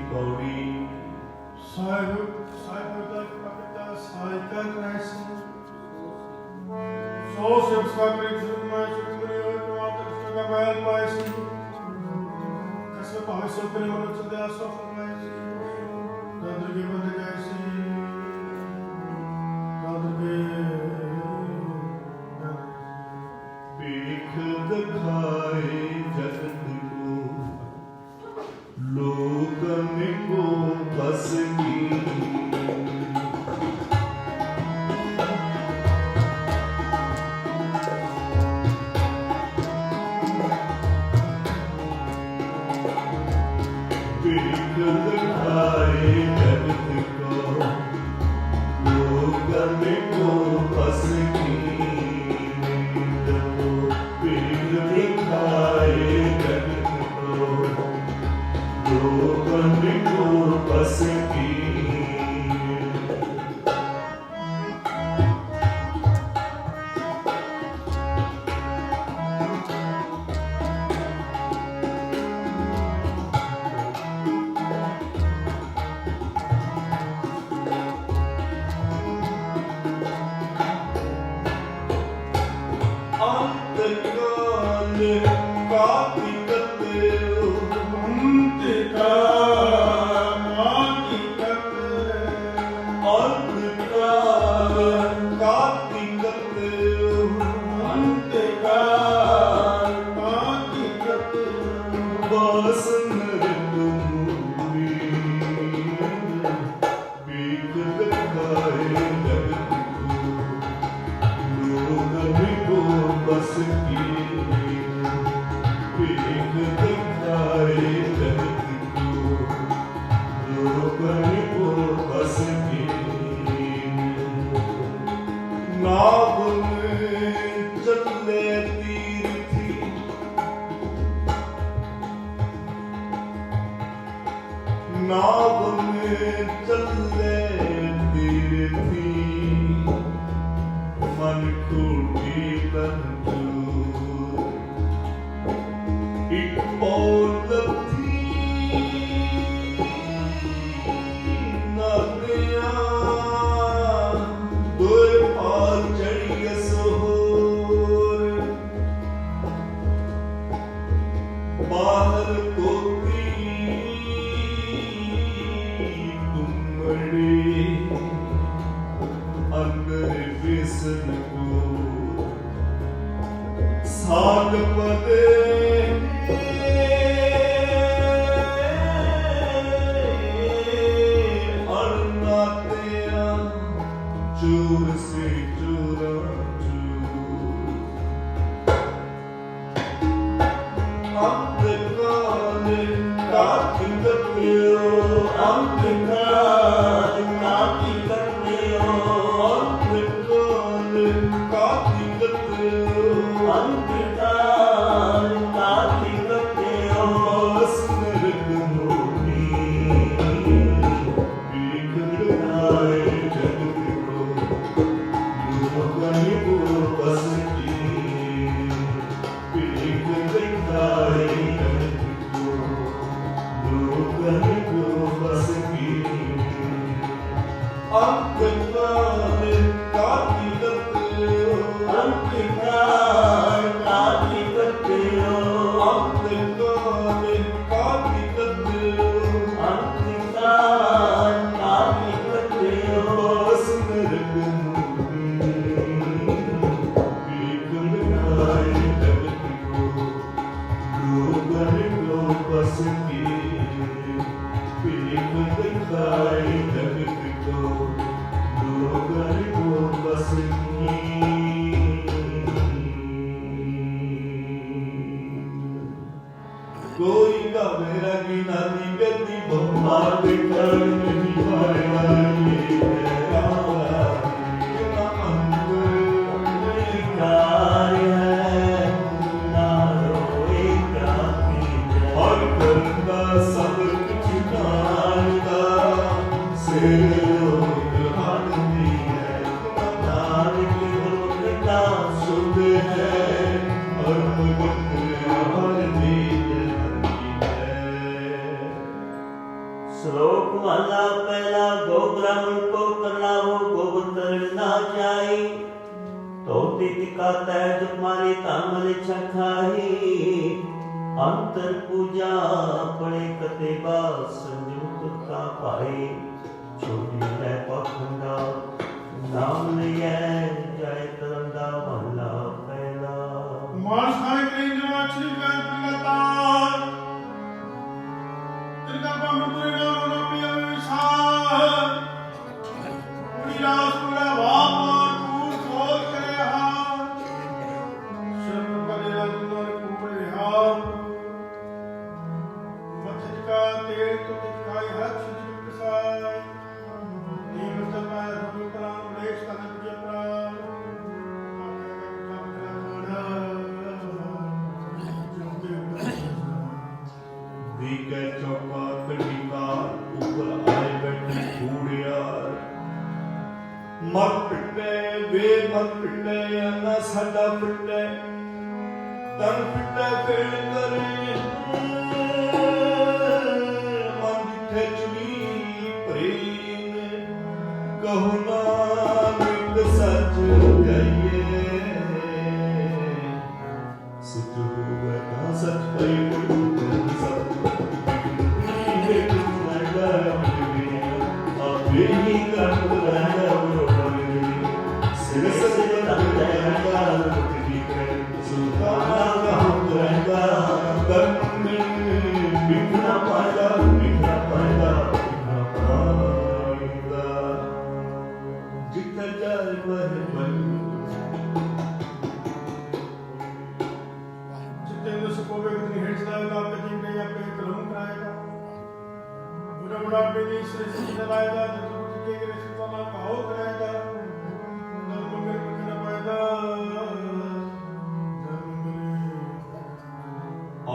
कौड़ी साहिब तक पविता साहिका क्रैसी सो शिव सागरी सुरमा सुमरी और माता कृष्ण का बैल पायसी कसम भाव से प्रेम और चंदा सो फरमाइसी दादर के बंद कैसी दादर के पीख दिखाए जगत को लोकन को बस की पीख दिखाए जगत को लोकन को बस की बस की अंतकाल कातिकते बस की पीठ दिखाए जगत को लोगन को बस की नाव में चले तीर्थी नाव में चले तीर्थी मन खूटी तंजू एक औरत थी नदिया दो पाल चढ़ी सोहर बाहर कोती कुमड़ी अंदर बेसन को साग पदे ਅੰਧਕਾਰ ਕਾਤੀ ਕੱਟਿਓ ਅੰਧਕਾਰ ਕਾਤੀ ਕੱਟਿਓ ਅੰਧਕਾਰ ਕਾਤੀ ਕੱਟਿਓ ਅੰਧਕਾਰ ਕਾਤੀ ਕੱਟਿਓ ਅਸਨਰਗ ਮੋਨੀ ਬਿਗੜਾਏ ਜਗ ਕੋ ਲੋਗਨ ਕੋ ਬਸਤੀ ਬਿਗੜਾਏ ਜਗ ਕੋ ਲੋਗਨ ਕੋ ਬਸਤੀ ਅੰਧਕਾਰ ਕਾਤੀ ਕੱਟਿਓ ਅੰਧਕਾਰ ਕਾਤੀ ਕੱਟਿਓ ਅੰਧਕਾਰ ਕਾਤੀ ਕੱਟਿਓ ਅੰਧਕਾਰ ਕਾਤੀ ਕੱਟਿਓ ਅਸਨਰਗ ਮੋਨੀ ਬਿਗੜਾਏ ਜਗ ਕੋ ਲੋਗਨ ਕੋ ਬਸਤੀ ਬਿਗੜਾਏ ਜਗ ਕੋ ਲੋਗਨ ਕੋ ਬਸਤੀ कोई का मेरा की नाती गति बम्बार बिटर नहीं पाया ये मेरा ना अंदर निकार है ना रोए काफी और करता सब कुछ जानता सिर हाथ भी है नार की रोकता शुद्ध है और मुझे और भी श्लोक महला पहला गो ब्राह्मण को करना हो गोबर ना जाई तो तिका तय तुम्हारी तामल छखाही अंतर पूजा पड़े कते बा संयुक्त का पाई छोटी है पखंडा नाम लिया जाय तरंदा महला पहला मानस खाने के लिए जो अच्छी लगातार तिरका पाम पूरे नाम ना पिया विशाल विलास पूरा बाप और तू सोच करे हार शर्म करे राजनर कुपड़े हार मत का तेल तो दिखाई हाथ से किसाई नीम सदा रब कराम लेश का नबी प्राण के चौका कटिकार ऊपर आए बैठे कूड़ियार मत पिटे वे मत पिटे या ना साडा पिटे तन पिटे फेड़ करे मन जिथे चुनी प्रेम कहो नानक सच जाइए सच हुआ ना सच पाई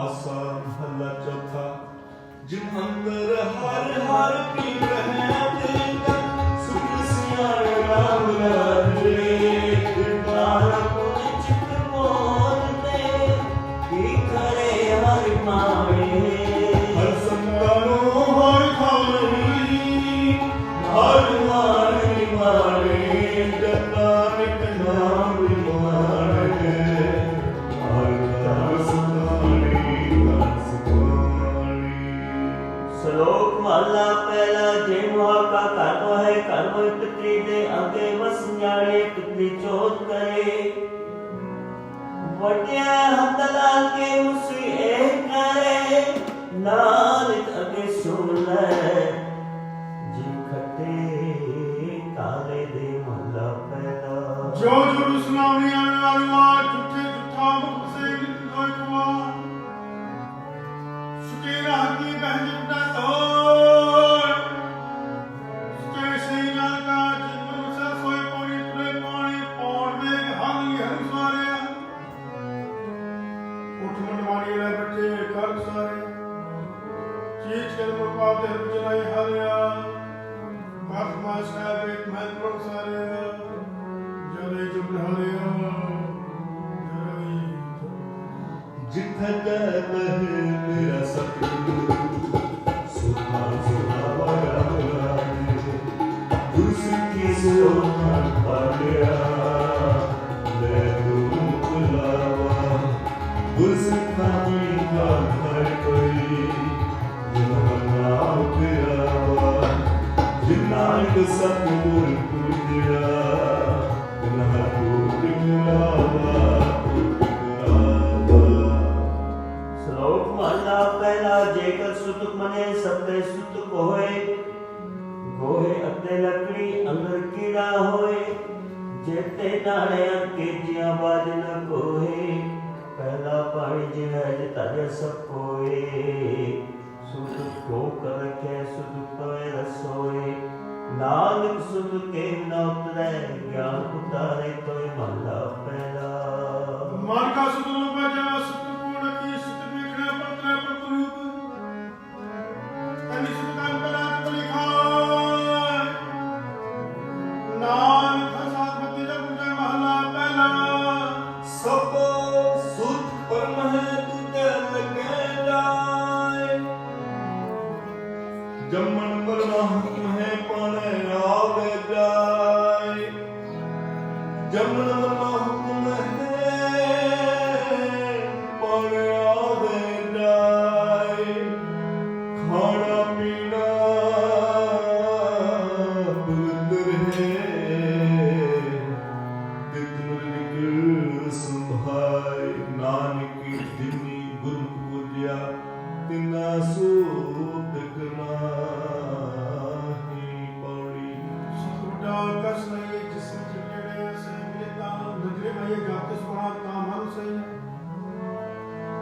आसा महला चौथा जिन अंदर हर हर की रहते सुख सियार राम राजे चित मोहते की करे हर मावे हर संतानो हर खावरी हर मारे मारे जनानिक नाम मारे श्लोक महला पहला जे मुहा का कर्म है कर्म पितरी दे अगे वस न्याणे पितरी चोट करे वटिया हतला के उसी एक करे नानक अगे सुन ले जी खटे काले दे महला पहला जो जो सुनावनी आने वाली बात झूठे झूठा मुख से निकल कुमार ਸੱਚੇ ਰਾਹ ਕੀ ਬਹਿ ਦਾ ਤੋੜ ਸੱਚੇ ਸਹੀ ਨਾਲ ਕਾ ਜਿੰਨ ਸਰ ਸੋਈ ਪੌੜੀ ਤੁਰੇ ਪਾਣੀ ਪੌੜ ਵੇਗ ਹਾਲੀ ਹਰ ਸਾਰਿਆ ਉੱਠ ਮਨਵਾਣੀ ਲੈ ਬੱਚੇ ਕਰ ਸਾਰੇ ਚੀਚ ਕੇ ਮੁਕਾ ਦੇ ਜਨਾਈ ਹਾਲਿਆ ਕਾਸਮਾ ਸਾਹਿਬ ਇੱਕ ਮਹਿਤਪੁਰ ਸਾਰਿਆ ਜਲੇ ਜੁਬ ਹਾਲਿਆ जिथे कहता है मेरा सतगुरु सुखा सुखा बड़ा गुरसिक्खी सोना पालिया ले गुरु बुलावा गुरसिक्खा जी का घर कोई जिन्होंने फिरावा जिन्नाक सतगुरु पूजया जिन्ना पूज मिलावा ਸ਼ਲੋਕ ਮਹਲਾ ਪਹਿਲਾ ਜੇਕਰ ਸੁਤੁਕ ਮਨੇ ਸਭੇ ਸੁਤੁਕ ਹੋਏ ਗੋਹੇ ਅਤੇ ਲੱਕੜੀ ਅੰਦਰ ਕੀੜਾ ਹੋਏ ਜੇਤੇ ਨਾਲਿਆਂ ਕੇਜੀਆਂ ਬਾਜ ਨ ਕੋਏ ਪਹਿਲਾ ਪਾਣੀ ਜਿਵੇਂ ਜਿਤਾਇਆ ਸਭ ਕੋਏ ਸੁਤੁਕ ਕੋ ਕਰ ਕੇ ਸੁਤੁਕ ਪਵੇ ਰਸੋਏ ਨਾਨਕ ਸੁਤੁਕ ਕੇ ਨ ਉਤਰੈ ਗਿਆਨ ਉਤਾਰੇ ਤੋਏ ਮਹਲਾ ਪਹਿਲਾ ਮਨ ਕਾ ਸੁਤੁਕ ਬਜਾ ਸੁਤੁਕ ਕੀ ਸੁਤ ਵਿਖਰੇ ਪਤਰੇ ਪ੍ਰਤਰੂਪ ਅਨਿ ਸੁਤਨ ਬਲਾਤ ਲਿਖਾਇ ਨਾਨਕ ਸਾਧਵਤੀ ਜਪ ਜੈ ਮਹਲਾ ਪਹਿਲਾ सब सुख परम है तुझे लगे जाए जमन मरना हुक्म है पाने राग जाए जमन मरना हुक्म है पाने राग जाए खाना पीना पवित्र है संभाय नानक दिनी गुरु पूज्या तिना सूत कनाही पौड़ी ਸੁਦਾ ਕਸ ਨਹੀਂ ਜਿਸ ਜਿਹੜੇ ਸੇ ਮਿਲਤਾ ਨਦਰੇ ਮੈਂ ਜਾਤ ਸੁਣਾ ਤਾ ਮਨ ਸਹੀ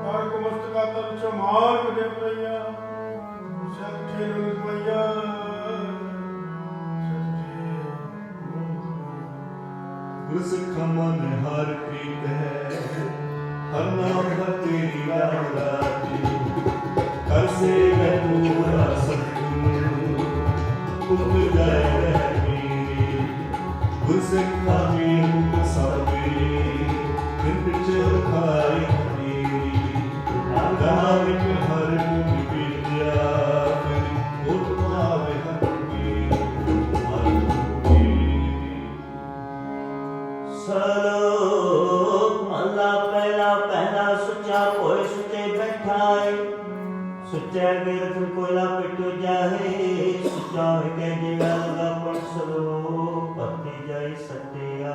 ਕਰ ਕੋ ਮਸਤਕਾ ਤਰ ਚ ਮਾਰ ਕਦੇ ਪਈਆ ਸਤ ਠੇਰੂ ਪਈਆ गुरसिख मन हर प्रीत है हर नाम हर तेरी राजी कर से मैं पूरा सतगुरु तुम जाए रह मेरी गुरसिख मीर सबरी बिंद खाई मेरी नानक हर गुण विद्या फिर उठावे हर ਸ਼ਲੋਕ ਮਹਲਾ ਪਹਿਲਾ ਪਹਿਲਾ ਸੁੱਚਾ ਹੋਏ ਸੁੱਚੇ ਬੈਠਾਏ ਸੁੱਚਾ ਬਿਰਥ ਕੋਲਾ ਪਿਟੋ ਜਾਹੇ ਸੁੱਚਾ ਹੋਏ ਕੇ ਜਿਵੇਂ ਲਗਾ ਪੜ ਸਲੋ ਪਤੀ ਜਾਈ ਸਟਿਆ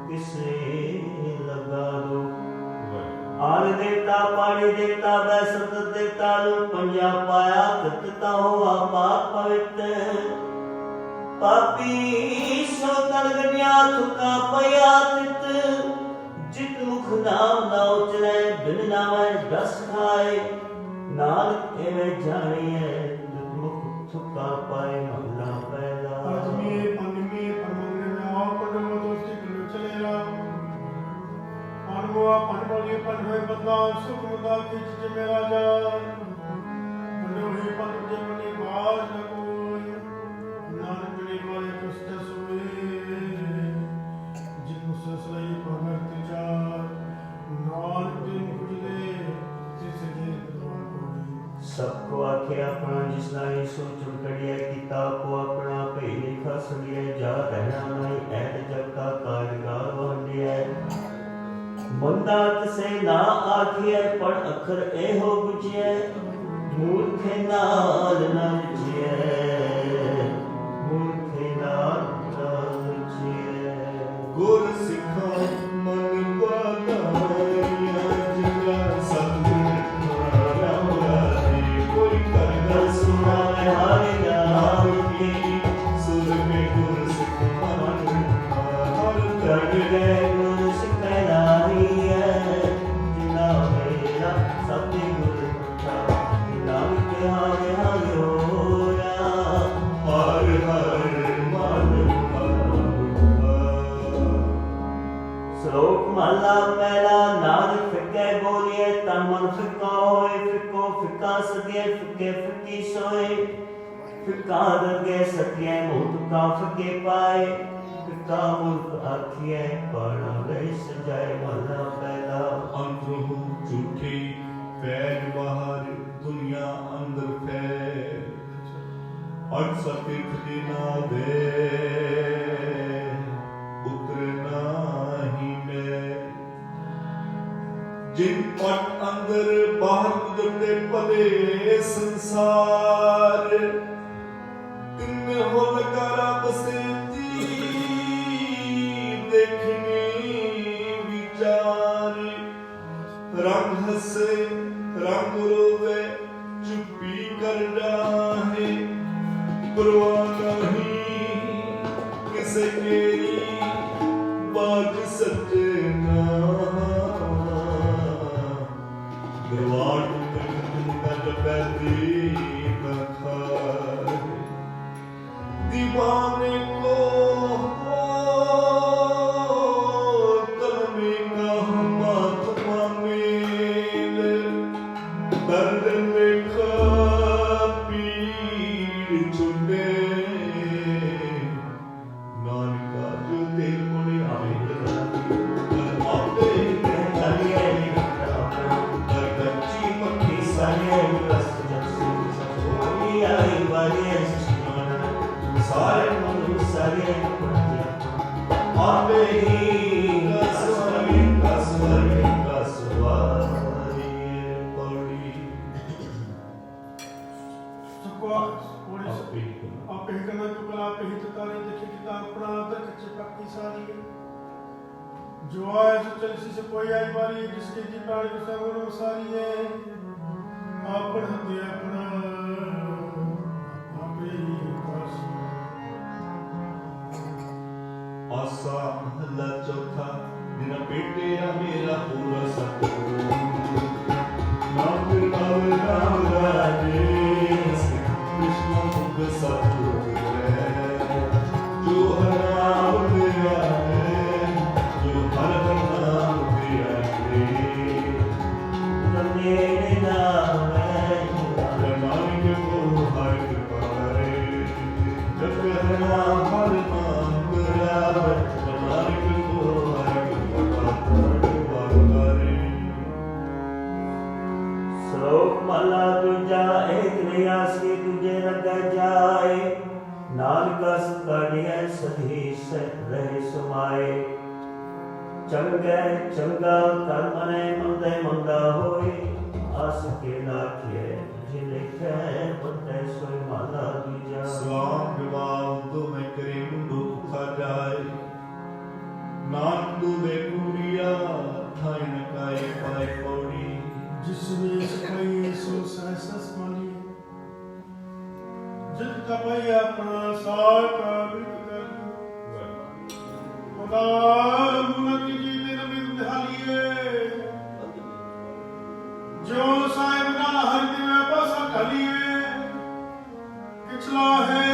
ਕਿਸੇ ਲਗਾ ਦੋ ਆਲ ਦੇਵਤਾ ਪਾਣੀ ਦੇਵਤਾ ਬੈਸਤ ਦੇਵਤਾ ਨੂੰ ਪੰਜਾ ਪਾਇਆ ਕਿਤਤਾ ਹੋਆ ਪਾਪ ਪਵਿੱਤ ਪਾਪੀ ਸੋ ਤਲ ਗਨਿਆ ਥੁਕਾ ਪਿਆ ਤਿਤ ਜਿਤ ਮੁਖ ਨਾਮ ਨਾ ਉਚਰੈ ਬਿਨ ਨਾਮੈ ਦਸ ਖਾਏ ਨਾਨਕ ਐਵੇਂ ਜਾਣੀਐ ਜਿਤ ਮੁਖ ਥੁਕਾ ਪਾਏ ਮਹਲਾ ਪਹਿਲਾ ਅਜਮੀ ਪੰਨਮੀ ਪਰਮੰਗ ਨਾ ਪਦਮ ਦੋਸਤੀ ਕਿਲੋ ਚਲੇਰਾ ਅਨੁਆ ਪਨਬਲੀ ਪਨਵੇ ਬਦਲਾ ਸੁਖ ਮੁਦਾ ਕੀ ਜਿ ਮੇਰਾ ਜਾ ਮਨੋਹੀ ਪਨ ਜੇ ਮਨੀ ਬਾਜ ਨ ਕੋਈ ਨਾਨਕ ਨੇ ਮਾਰੇ ਕਸਤ ਸੋਏ ਜਿਨ ਸਸਲਈ ਭਗਤ ਚਾਰ ਨਾਨਕ ਦਿਨ ਕੁਜਲੇ ਤਿਸ ਦੇ ਦਰਬਾਰ ਕੋਈ ਸਭ ਕੋ ਆਖੇ ਆਪਣਾ ਜਿਸ ਨਾਈ ਸੋਚ ਕੜਿਆ ਕੀਤਾ ਕੋ ਆਪਣਾ ਭਈ ਲਿਖਾ ਸੁਣਿਆ ਜਾ ਰਹਿਣਾ ਨਹੀਂ ਐਤ ਜਗ ਕਾ ਕਾਰਗਾਰ ਵੰਡਿਆ ਬੰਦਾ ਤਸੇ ਨਾ ਆਖਿਐ ਪੜ ਅੱਖਰ ਇਹੋ ਬੁਝਿਐ ਮੂਰਖੇ ਨਾਲ ਨਾ ਬੁਝਿਐ ਮੂਰਖੇ ਨਾਲ ਨਾ ਬੁਝਿਐ ਗੁਰ ਸਿੱਖਾਂ ਮਨ ਵਾਦਾਇਆ ਜਿਲਾ ਸਤਿਗੁਰ ਰਾਮਰਾਏ ਕੋਈ ਕਰਦਾ ਸੁਣਾਵੇ ਹਾਰੇ ਨਾਮ ਕੀ ਸੁਰ ਮੇ ਗੁਰ ਸਿੱਖ ਮਨ ਹਰ ਕਰ ਗਏ ਗੁਰ ਸਿੱਖੈ ਨਾਹੀ ਹੈ ਜਿਨਾ ਮੇਰਾ ਸਤਿਗੁਰ होए फिको फिका सगे फिके फिकी सोए फिका दगे सके मुतका फिके पाए फिका मुल्क आखिए पाना गई सजाए महला पहला अंदरों झूठी फैल बाहर दुनिया अंदर फैल अट सके ना दे उतरना ही मैं जिन पट अंदर बाहर गुजरते पले संसार तिनमें हो लगा रब से देखने विचार रंग हंसे रंग रोवे चुप्पी कर जाए परवाह नहीं किसे मेरी बात सच्चे ना दरबार दीवाने को कलमे का महात्मा मेल दर्द में पीर छुटे नानका जो दिल मुड़े आवे आप ही करना चुकला आप ही तारी देखी किताब अपना अंदर कच्चे पक्की सारी है जो आए सो चलसी से कोई आई बारी है जिसके जी प्राण को सर्वनो सारी है आप पढ़ते अपना आप ही पास आसा महला चौथा दिन बेटेरा मेरा पूरा सत्य नाम राजे कृष्ण मुख सत्य जो हराम दिया है जो हर नाम दिया है मेरे नाम नानक को हर कृपारे जब हरा हर नाम बराबर नानक को हर कृपारे श्लोक माला दूजा एक नियासी तुझे रग जाए नानका सकाड़िया सधी से रहे समाए चंगे चंगा कर्म ने मंदे मंदा होए आस के लाखिए जिने कह बते सोई माला दूजा सलाम विवाह तो मैं करे मुंडो खा जाए नान तू दे कुड़िया थाई नकाए पाए पौड़ी जिसमें सफाई सो सहसस मानी जित तपई अपना सार का बिट कर खुदा मुनक जी दिन विधालिए जो साहिब का हर दिन पासा ढलिए किचला है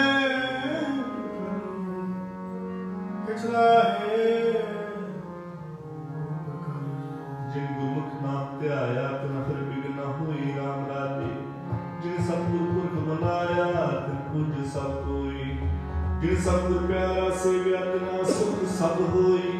जिन गुरमुख नाम ध्याया तिन फिर बिघ्न न हुई राम राजे जिन सतगुर पुरख मनाया तिन पूज सब कोई जिन सतगुर प्यारा सेव्या तिना सुख सब होई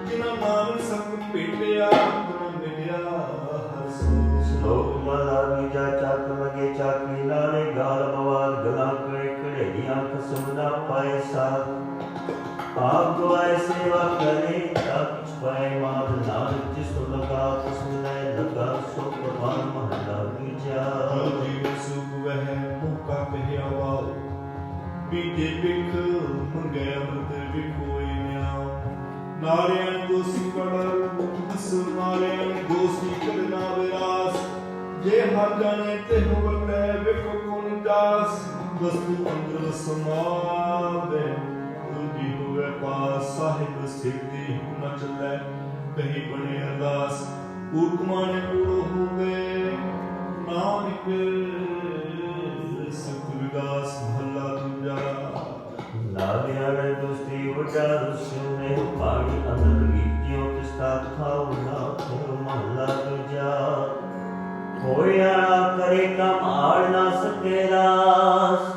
जिना नाम संग भेटिया तिना मिलिया हर सोई श्लोक माला दूजा चाक लगे चाकी नाले गाल बवाल गला कड़े कड़ेलियां कसम ना पाए साथ आप दुआए सेवा करे तब छुपाए माद नानक जिसको लगा उसने लगा सो प्रवान महला दूजा जो जीव सुख वह मुका कहिया वाओ बीजे बिख मंगे अमृत बिखोई न्याओ नारियण दोषी कड़र दस नारियण दोषी करना विरास जे हर जाने ते हो बते बिखो कुन दास वस्तु अंदर समावे दुर्गी हुए पास साहिब सिद्धि न चले कहीं बने अरदास उर्गमाने पूरो हो गए नानक सुख विदास महला दूजा नारियण दोस्ती वड्डा रुस्ने पानी अंदर गीतियों किस्ता खाओ ना फिर महला दूजा होए होयाणा करे कम आड़ ना सके रास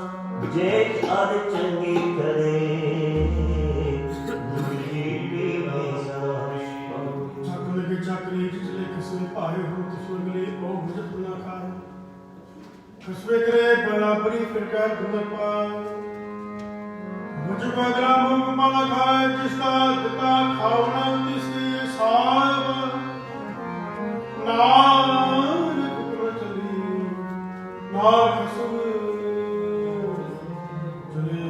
जेठ अद चंगी करे चाकल के चाकरी जिसले किसने पाए हो तिसमें मिले ओ भुजत ना खाए कसवे करे बराबरी फिरकार दुमर पाए मुझ बगला मुंह माला खाए जिसका दिता खावना तिसके साहब नानक कुकर चली नाल कसवे चले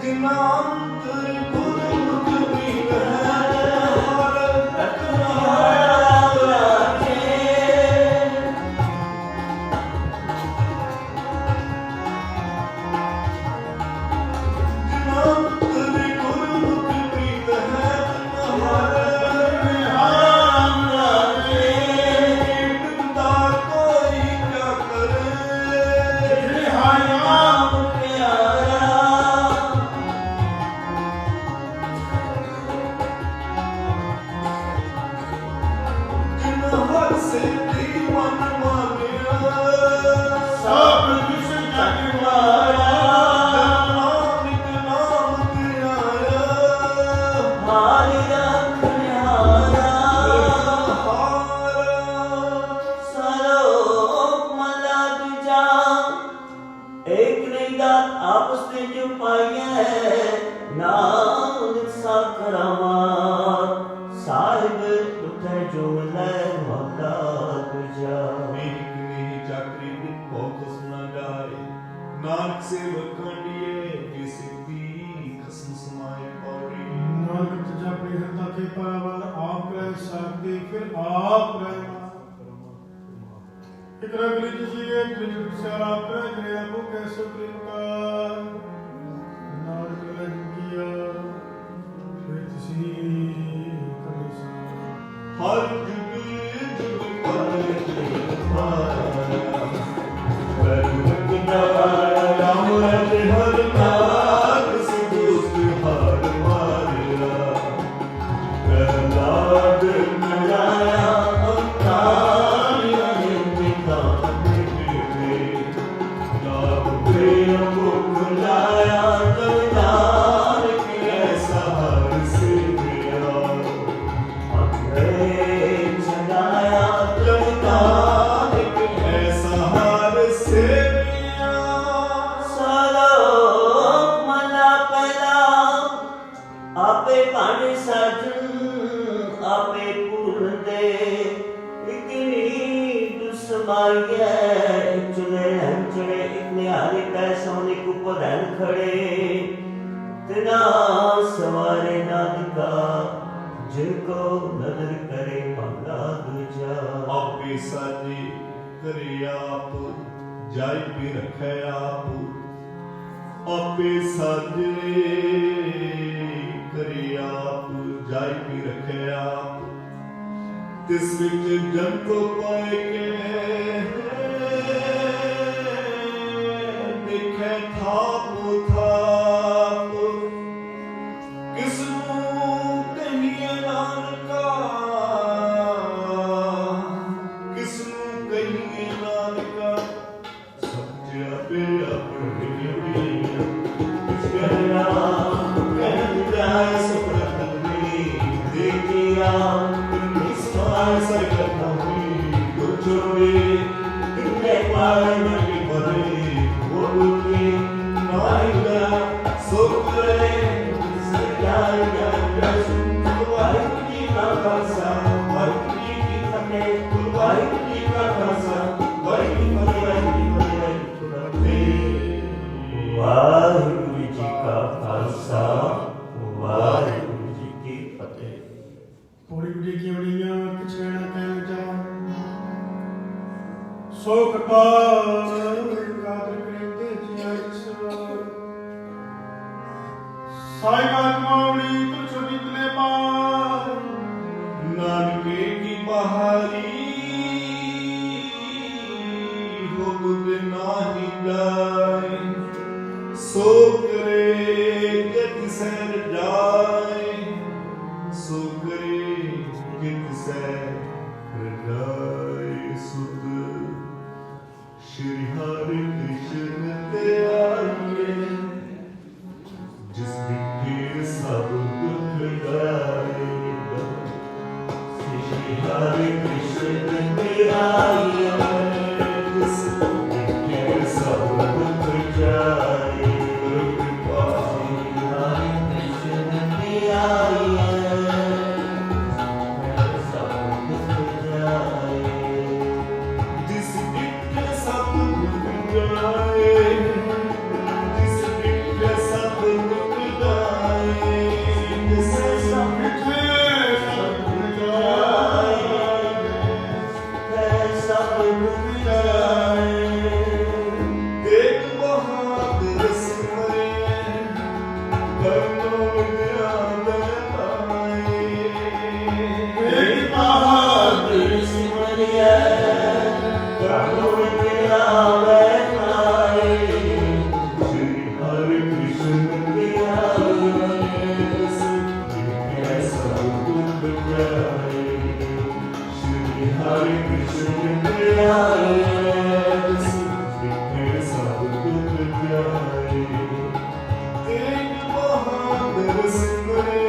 जिनांतर गुरुमुख नानक से वखंडिए की सिद्धि खसम समाए पौड़ी नानक तुझा प्रियता के पावर आप रहे साथी फिर आप रहे इकरा गली तुझे तुझे से आप रहे गया वो कैसे प्रेमकार नानक ने किया फिर तुझे कलेसा हर जुग जुग पर जाय भी रखे आप आपे साजे करे आप जाय भी रखे आप तिस विच जन को पाए के देखे थाप थाप किसनू कहिए नानका किसनू कहिए नानका सब दुख जाए। तेग बहादुर सिमरे करनो विद्या बताए। तेग बहादुर सिमरिया करनो विद्या बताए। श्री हरि कृष्ण हरे कृष्ण सब दुख जाए। तेग बहादुर सिमरे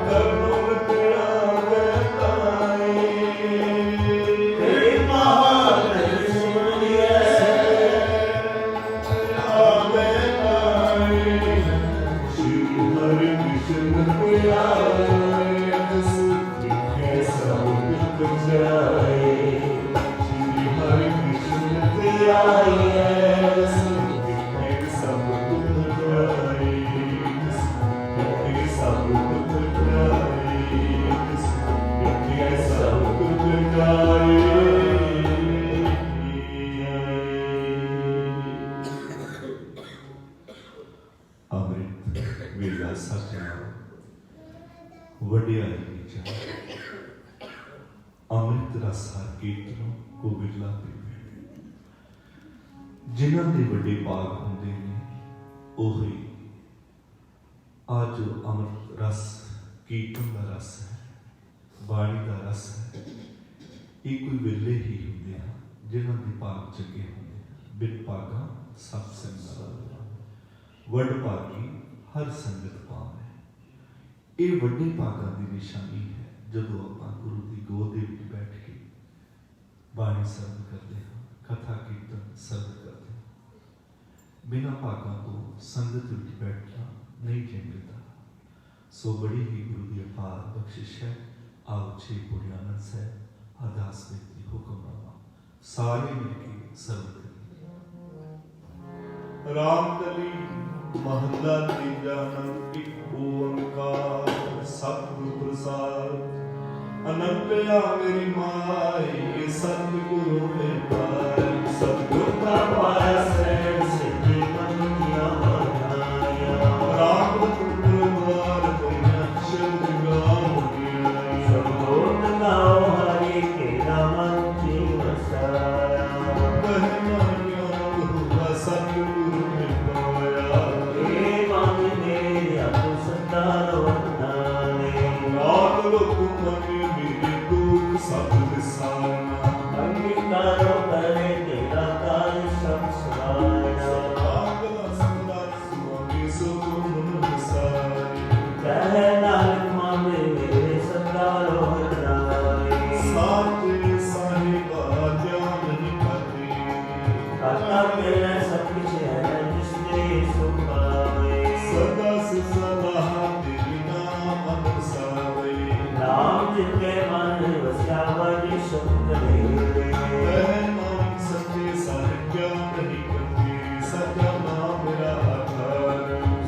करनो विद्या बताए। तेग बहादुर सिमरिया श्री हरे कृष्ण सब दुख जाए। श्री हरे कृष्ण सब दुख जाए। सब दुख जाए। सब दुख जाए। अमृत वेला सजना वडियाई विचार। अमृत रस हर कीर्तनों को विरला पीवे। जिन्हां दे वड्डे भाग हुंदे ने ओही आज अमृत रस कीर्तन का रस है, बाणी का रस है। ये कोई विरले ही होंदे हैं जिन्हां दे भाग चंगे होंदे हैं। बिन भागा सब संग वड भागी हर संगत पावे। ये वड्डे भागां की निशानी है जदों आपां गुरु की गोद दे विच बैठ के बाणी सरन करते हैं, कथा कीर्तन सरन करते हैं। बिना भागां तो संगत विच बैठना नहीं चंगदा। सो बड़ी ही गुरु की अपार बख्शिश है। आओ छे पुराना साहब अरदास बेनती हुक्मनामा सारे मिलके सरन करिए। रामकली महला तीजा अनंत एक ओंकार सतगुरु प्रसाद। अनंत आ मेरी माई सतगुरु ने पाई। सतगुरु का पाया सैन सिद्धि मन किया बनाया। राम पुत्र द्वार गया शब्द गाओ गया। सबोत गाओ हरि के नाम जी वसाया। कहना ज्ञान हुआ सतगुरु ने पाया। हे मन मेरे अतु सदा रोनाने। राग लोक मन मेरे दुख सब विसारना। अंगीकारो करे तेरा कार्य सब सवाया। आगला संदास स्वामी सुगुण विसारी। कह नानक मामे मेरे सदा रोनाए। साचे साहिबा जान नहीं पाते। खाता मेरा सब कुछ है जिसने सुख पावे। सदा से सदा तेरी नाम अमर सावे। नाम जिनके मन वसिया वही शब्द ले। नाम सच्चे सारे क्या नहीं करते। सच्चा नाम मेरा आधार।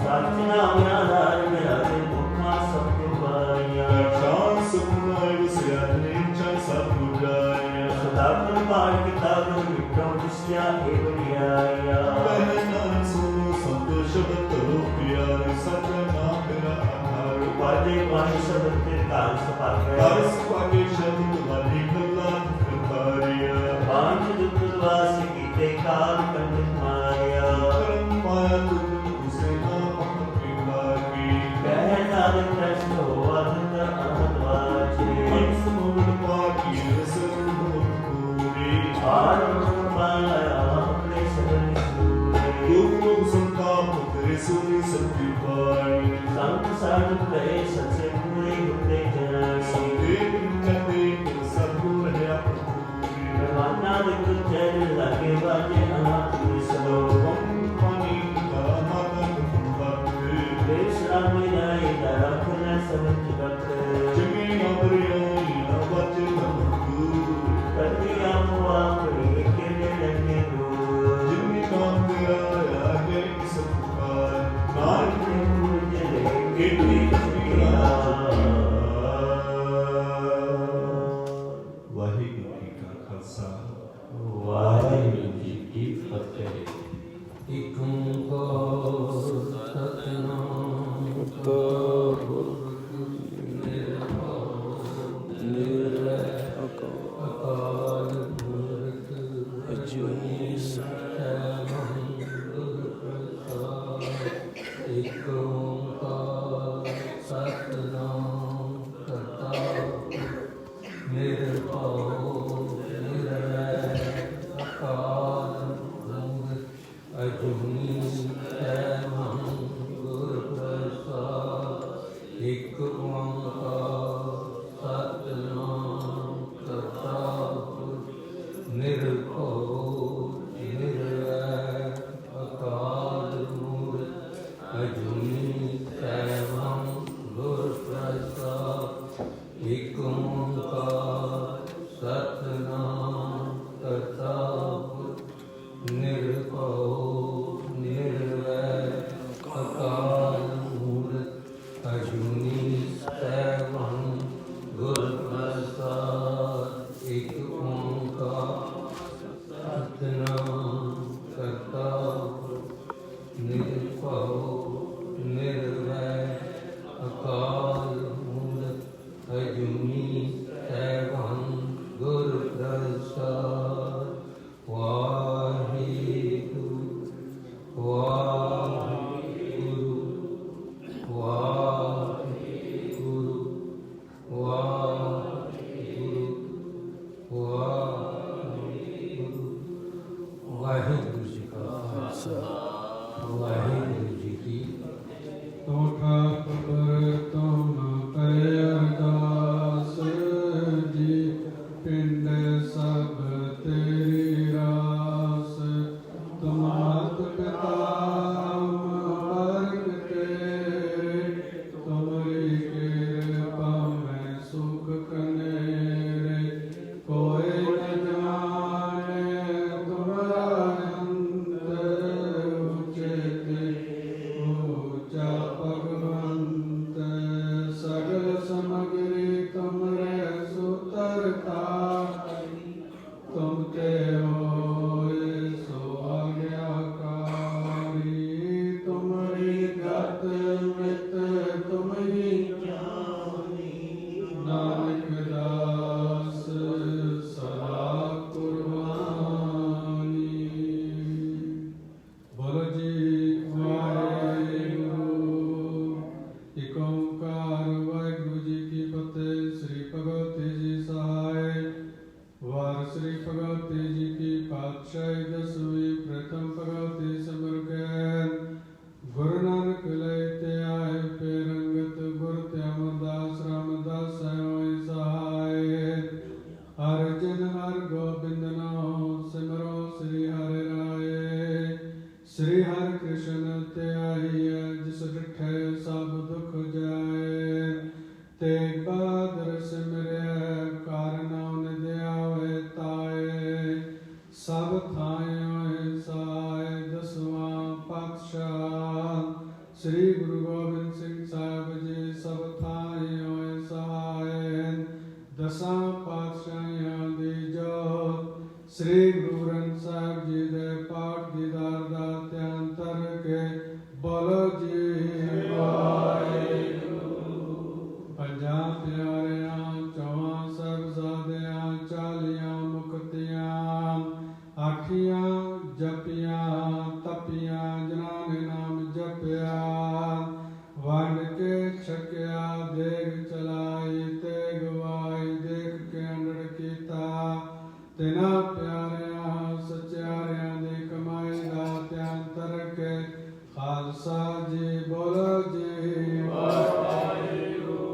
सच नाम आधार मेरा दिल भूखा सब पाया। शान सुखना उसे अनेचा सब बुझाया। सदा कुर्बान किताब मिटो जिसया हे बढ़िया। नाम सुनो संतो शब्द करो प्यारे। सच्चा नाम मेरा आधार। पादे पानी शब्द के काल सपा गया। दरस पाके शब्द वाली कला करतारिया। पांच दुख वास कीते काल कंडित माया। करम माया तुम उसे नाम अपने लागी। कह नानक नष्ट हो अनंत अनहद वाचे। हंस मोड़ पाकी रसन मोड़ पूरी। आनंद माया अपने सगल सूरे। दुख संताप तेरे सुनी सत्य पाई। संत साधु करे सच्चे पूरे होते जाने। देव चते सतगुर है अपनी। रवाना दिख चल लगे बाजे अनाथ विसलो। पानी का माता कुंभते। देश राम मिलाई दरख न समझ बत। जमी नबरियाई नवच नमकू। कतिया मुआ पड़ी के लगे दूर। जिन्नी काम तेरा आगे सत्कार। नानक मुझे कीर्ति वाहिगुरु जी का खालसा वाहिगुरू जी की फतेह। इक ओंकार सतनाम अकाल मूर्त अजूनी सैभं गुर प्रसाद। इक ओंकार सतनाम निर्भय निर्वैर अकाल मूर्त अजूनी सैभं गुर प्रसाद। इक ओंकार सतनाम निर्भय निर्वैर अकाल मूर्त अजूनी सैभं गुर प्रसाद। इक ओंकार सतनाम निर्भय निर्वैर अकाल मूर्त अजूनी सैभं गुर प्रसाद। इक ओंकार सतनाम निर्भय निर्वैर अकाल मूर्त अजूनी सैभं गुर प्रसाद। वाहिगुरू वाहिगुरू वाहिगुरू वाहिगुरू वाहिगुरू। वाहिगुरू जी का खालसा वाहिगुरू जी की तो ठाकुर तुम पे अरदास जी, पिंड सब तेरी रास। तुम मात पिता वर्ग तेरे, तुम्हारी कृपा में सुख कनेरे। कोई न जाने तुम्हारा अंतर, उचित ऊंचा भगवंत। सगल समग्री तुमरे सुतरता, तुम ते होए सो आज्ञाकारी। तुम्हारी गत मृत तुम ही ज्ञानी, नानक दास सदा कुर्बानी। बोलो जी वाहिगुरू। इक ओंकार वाहिगुरू जी की फतेह। श्री भगवती जी सहाय। वार श्री भगवती जी की पातशाही दसवीं प्रथम भगवती सिमर गैर। गुरु नानक लेते आए पे रंगत, गुर ते अमरदास रामदास होय सहाय। हर जन हर गोबिंद नाम सिमरो श्री हरि राय। श्री हरि कृष्ण ते आइए, जिस डिठे सब दुख जाए। तेग बहादुर सिमरै, कार नाम दयावे ताए। सब थाए होए सहाय, दसवां पातशाह श्री गुरु गोबिंद सिंह साहब जी। सब थाए होए सहाय, दसां पातशाहियां दी जोत। श्री गुरु ग्रंथ साहिब जी दे पाठ दीदार दा ध्यान तर के बोलो जी वाहिगुरू। पंजां प्यारियां चौहां साहिबजादियां, 40 मुक्तियां, आठियां जपियां तपियां, जिन्हां ने नाम जपिया। वंड के छकिया, देग चलाई ते गवाई, देख के अंडड़ कीता। तिना प्यारियां सच्चारियां दी कमाई दा ध्यान तर के खालसा जी बोलो जी वाहिगुरू।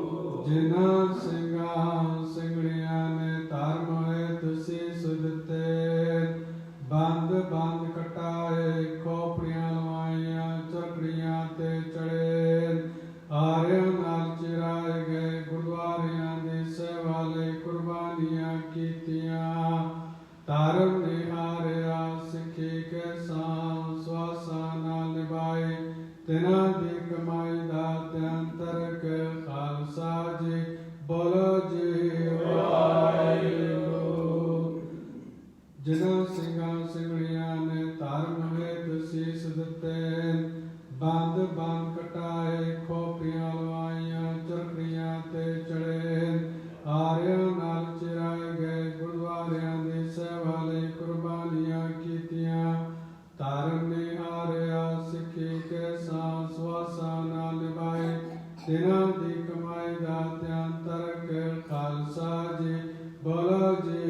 जिन्हां ਸਿੰਘਾਂ ਸਿੰਘੜੀਆਂ ਨੇ ਧਰਮ हेतु ਸੀਸ ਦਿੱਤੇ, ਬੰਦ ਬੰਦ ਕਟਾਏ, ਖੋਪੜੀਆਂ ਲਵਾਈਆਂ, ਚੱਕੜੀਆਂ ਤੇ ਚੜੇ। ਆਰਿਆਂ ਨਾਲ ਚਿਰਾਏ ਗਏ, ਗੁਰਦੁਆਰਿਆਂ ਦੀ ਸੇਵਾ ਲਈ ਕੁਰਬਾਨੀਆਂ ਕੀਤੀਆਂ। ਧਰਮ ਨਿਹਾਰਿਆ, ਸਿੱਖੀ ਕੇ ਸਾਂ ਸਵਾਸਾਂ ਨਾਲ ਨਿਭਾਏ। ਤਿਨਾਂ ਦੀ ਕਮਾਈ ਦਾ ਧਿਆਨ ਧਰ ਕੇ ਖਾਲਸਾ ਜੀ बोलो जी वाहिगुरू। ਜਿਨ੍ਹਾਂ ਸਿੰਘਾਂ ਸਿੰਘਣੀਆਂ ਨੇ ਧਰਮ ਵੇਦ ਸੀਸ ਦਿੱਤੇ, ਬੰਦ ਬੰਦ ਕਟਾਏ, ਖੋਪੀਆਂ ਲਵਾਈਆਂ, ਚਰਖੜੀਆਂ ਤੇ ਚੜੇ, ਆਰਿਆਂ ਨਾਲ ਚਿਰਾਏ ਗਏ, ਗੁਰਦੁਆਰਿਆਂ ਦੀ ਸੇਵਾ ਲਈ ਕੁਰਬਾਨੀਆਂ ਕੀਤੀਆਂ। ਧਰਮ ਨੇ ਆਰਿਆ ਸਿੱਖੀ ਕੇ ਸਾਹ ਸਵਾਸਾਂ ਨਾਲ ਨਿਭਾਏ, ਤਿਨਾਂ ਦੀ ਕਮਾਈ ਦਾ ਧਿਆਨ ਤਰਕ ਖਾਲਸਾ ਜੀ ਬੋਲੋ ਜੀ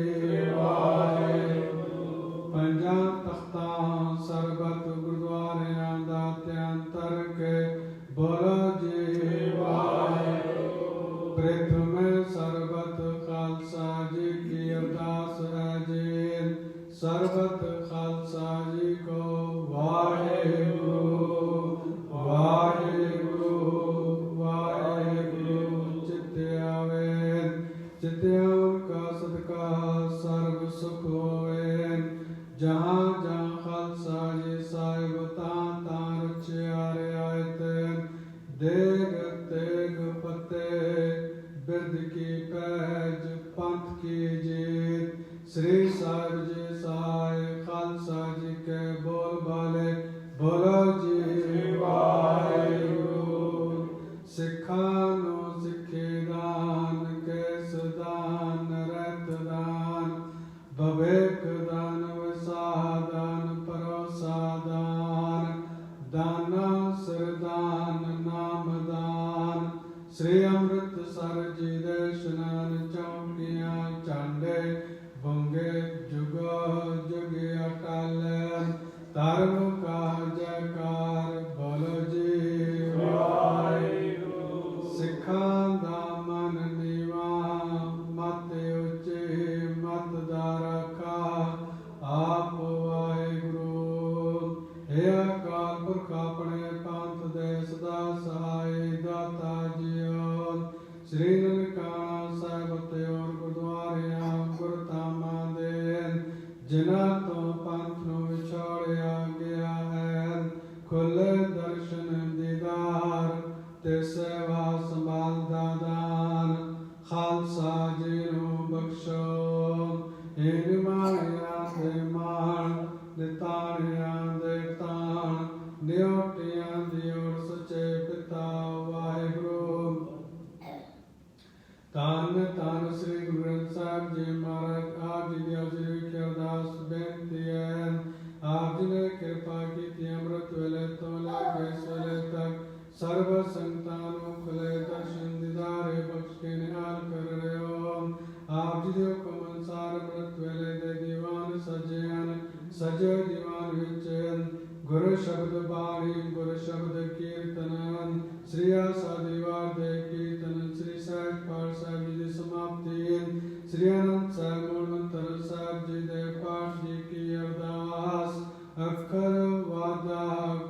ਵਾਹਿਗੁਰੂ। ਪੰਜਾਂ ਤਖਤਾਂ ਸਰਬਤ ਗੁਰਦੁਆਰਿਆਂ ਦਾ ਧਿਆਨ ਤਰਕ ਬੋਲੋ ਜੀ ਵਾਹਿਗੁਰੂ। ਪ੍ਰਥਮ ਸਰਬਤ ਖਾਲਸਾ ਜੀ ਕੀ ਅਰਦਾਸ ਹੈ ਜੀ, ਸਰਬਤ ਖਾਲਸਾ ਜੀ ਕੋ ਵਾਹਿਗੁਰੂ ਵਾਹਿਗੁਰੂ ਵਾਹਿਗੁਰੂ। ਚਿੱਤੇ ਆਵੇ ਚਿੱਤਿਆਂ ਕਾ ਸਦਕਾ ਸਰਬ ਸੁਖ ਹੋਵੇ, ਜਹਾਂ ਜਹਾਂ ਖਾਲਸਾ ਜੀ ਸਾਹਿਬ ਤਾਂ ਤਾਂ ਰਚਿਆ ਰਿਆਇਤ, ਦੇਗ ਤੇਗ ਪਤੇ ਬਿਰਦ ਕੀ ਪੈਜ ਪੰਥ ਕੀ ਜੀਤ। ਸ੍ਰੀ ਸਾਹਿਬ ਜੀ ਸਹਾਇ ਖਾਲਸਾ ਜੀ ਕੇ ਬੋਲ ਬਾਲੇ ਬੋਲੋ ਜੀ ਵਾਹਿਗੁਰੂ। ਸਿੱਖਾਂ ਨੂੰ ਸਿੱਖੀ ਦਾਨ, ਕੇਸ ਦਾਨ, ਰਹਿਤ ਦਾਨ, ਭਵਿਖ ਦਾਨ, ਵਿਸਾਹ ਦਾਨ, ਭਰੋਸਾ ਦਾਨ, ਦਾਨਾ ਸਰਦਾਨ, ਨਾਮ ਦਾਨ। ਸ੍ਰੀ ਅੰਮ੍ਰਿਤਸਰ ਜੀ ਦੇ ਇਸ਼ਨਾਨ ਚੌਂਕੀਆਂ ਝਾਂਡੇ ਬੰਗੇ ਜੁਗੋ ਜੁਗ ਅਟਲ, ਧਰਮ ਕਾ ਜੈਕਾਰ ਬੋਲੋ ਜੀ ਵਾਹਿਗੁਰੂ। ਸਿੱਖਾਂ ਦਾ ਮਨ ਨੀਵਾ, ਮਤ ਉੱਚੀ, ਮਤ ਦਾ ਰਾਖਾ ਆਪ ਵਾਹਿਗੁਰੂ। ਹੇ ਅਕਾਲ ਪੁਰਖ ਆਪਣੇ ਪੰਥ ਦੇ ਸਦਾ ਸਹਾਈ ਦਾਤਾ ਜੀਓ। ਸ੍ਰੀ ਨਨਕਾਣਾ ਸਾਹਿਬ ਤੇ ਔਰ ਗੁਰਦੁਆਰਿਆਂ ਗੁਰਧਾਮਾਂ ਦੇ, ਜਿਨ੍ਹਾਂ ਤੋਂ ਪੰਥ ਨੂੰ ਵਿਛੋੜਿਆ ਗਿਆ ਹੈ, ਖੁੱਲੇ ਦਰਸ਼ਨ ਦੀਦਾਰ ਤੇ ਸੇਵਾ ਸੰਭਾਲ ਦਾ ਦਾਨ ਖਾਲਸਾ ਜੀ ਨੂੰ ਬਖਸ਼ੋ। ਇਹ ਮਾਇਆ ਤੇ ਮਾਣ, ਨਿਤਾਣਿਆਂ ਦੇ ਤਾਣ, ਨਿਉਟਿਆਂ ਦੀ ਔਰ ਸੱਚੇ ਪਿਤਾ ਵਾਹਿਗੁਰੂ। ਧੰਨ ਧੰਨ ਸ੍ਰੀ ਗੁਰੂ ਗ੍ਰੰਥ ਸਾਹਿਬ ਜੀ ਮਹਾਰਾਜ ਆਪ ਜੀ ਦੀ ਹਾਜ਼ਰੀ ਵਿਖੇ ਅਰਦਾਸ ਬੇਨਤੀ ਹੈ। ਆਪ ਜੀ ਨੇ ਕਿਰਪਾ ਕੀਤੀ, ਅੰਮ੍ਰਿਤ ਵੇਲੇ ਤੋਂ ਲੈ ਕੇ ਇਸ ਵੇਲੇ ਤੱਕ ਸਰਬ ਸੰਗਤਾਂ ਨੂੰ ਖੁੱਲੇ ਦਰਸ਼ਨ ਦੀਦਾਰੇ ਬਖਸ਼ ਕੇ ਨਿਹਾਲ ਕਰ ਰਹੇ ਹੋ। ਆਪ ਜੀ ਦੇ ਹੁਕਮ ਅਨੁਸਾਰ ਅੰਮ੍ਰਿਤ ਵੇਲੇ ਦੇ ਦੀਵਾਨ ਸਜੇ ਹਨ। ਸਜੇ ਦੀਵਾਨ ਵਿੱਚ ਗੁਰੂ ਸ਼ਬਦ ਬਾਣੀ, ਗੁਰੂ ਸ਼ਬਦ ਕੀਰਤਨ, ਸ੍ਰੀ ਆਸਾ ਵਾਰ ਦੇ ਕੀਰਤਨ, ਸ੍ਰੀ ਸਹਿਜ ਪਾਠ ਸਾਹਿਬ ਜੀ ਦੀ ਸਮਾਪਤੀ, ਸ੍ਰੀ ਅਨੰਦ ਸਾਹਿਬ ਮੂਲ ਮੰਤਰ ਸਾਹਿਬ ਜੀ ਦੇ ਪਾਠ ਜੀ ਕੀ ਅਰਦਾਸ। ਅੱਖਰ ਵਾਦਾ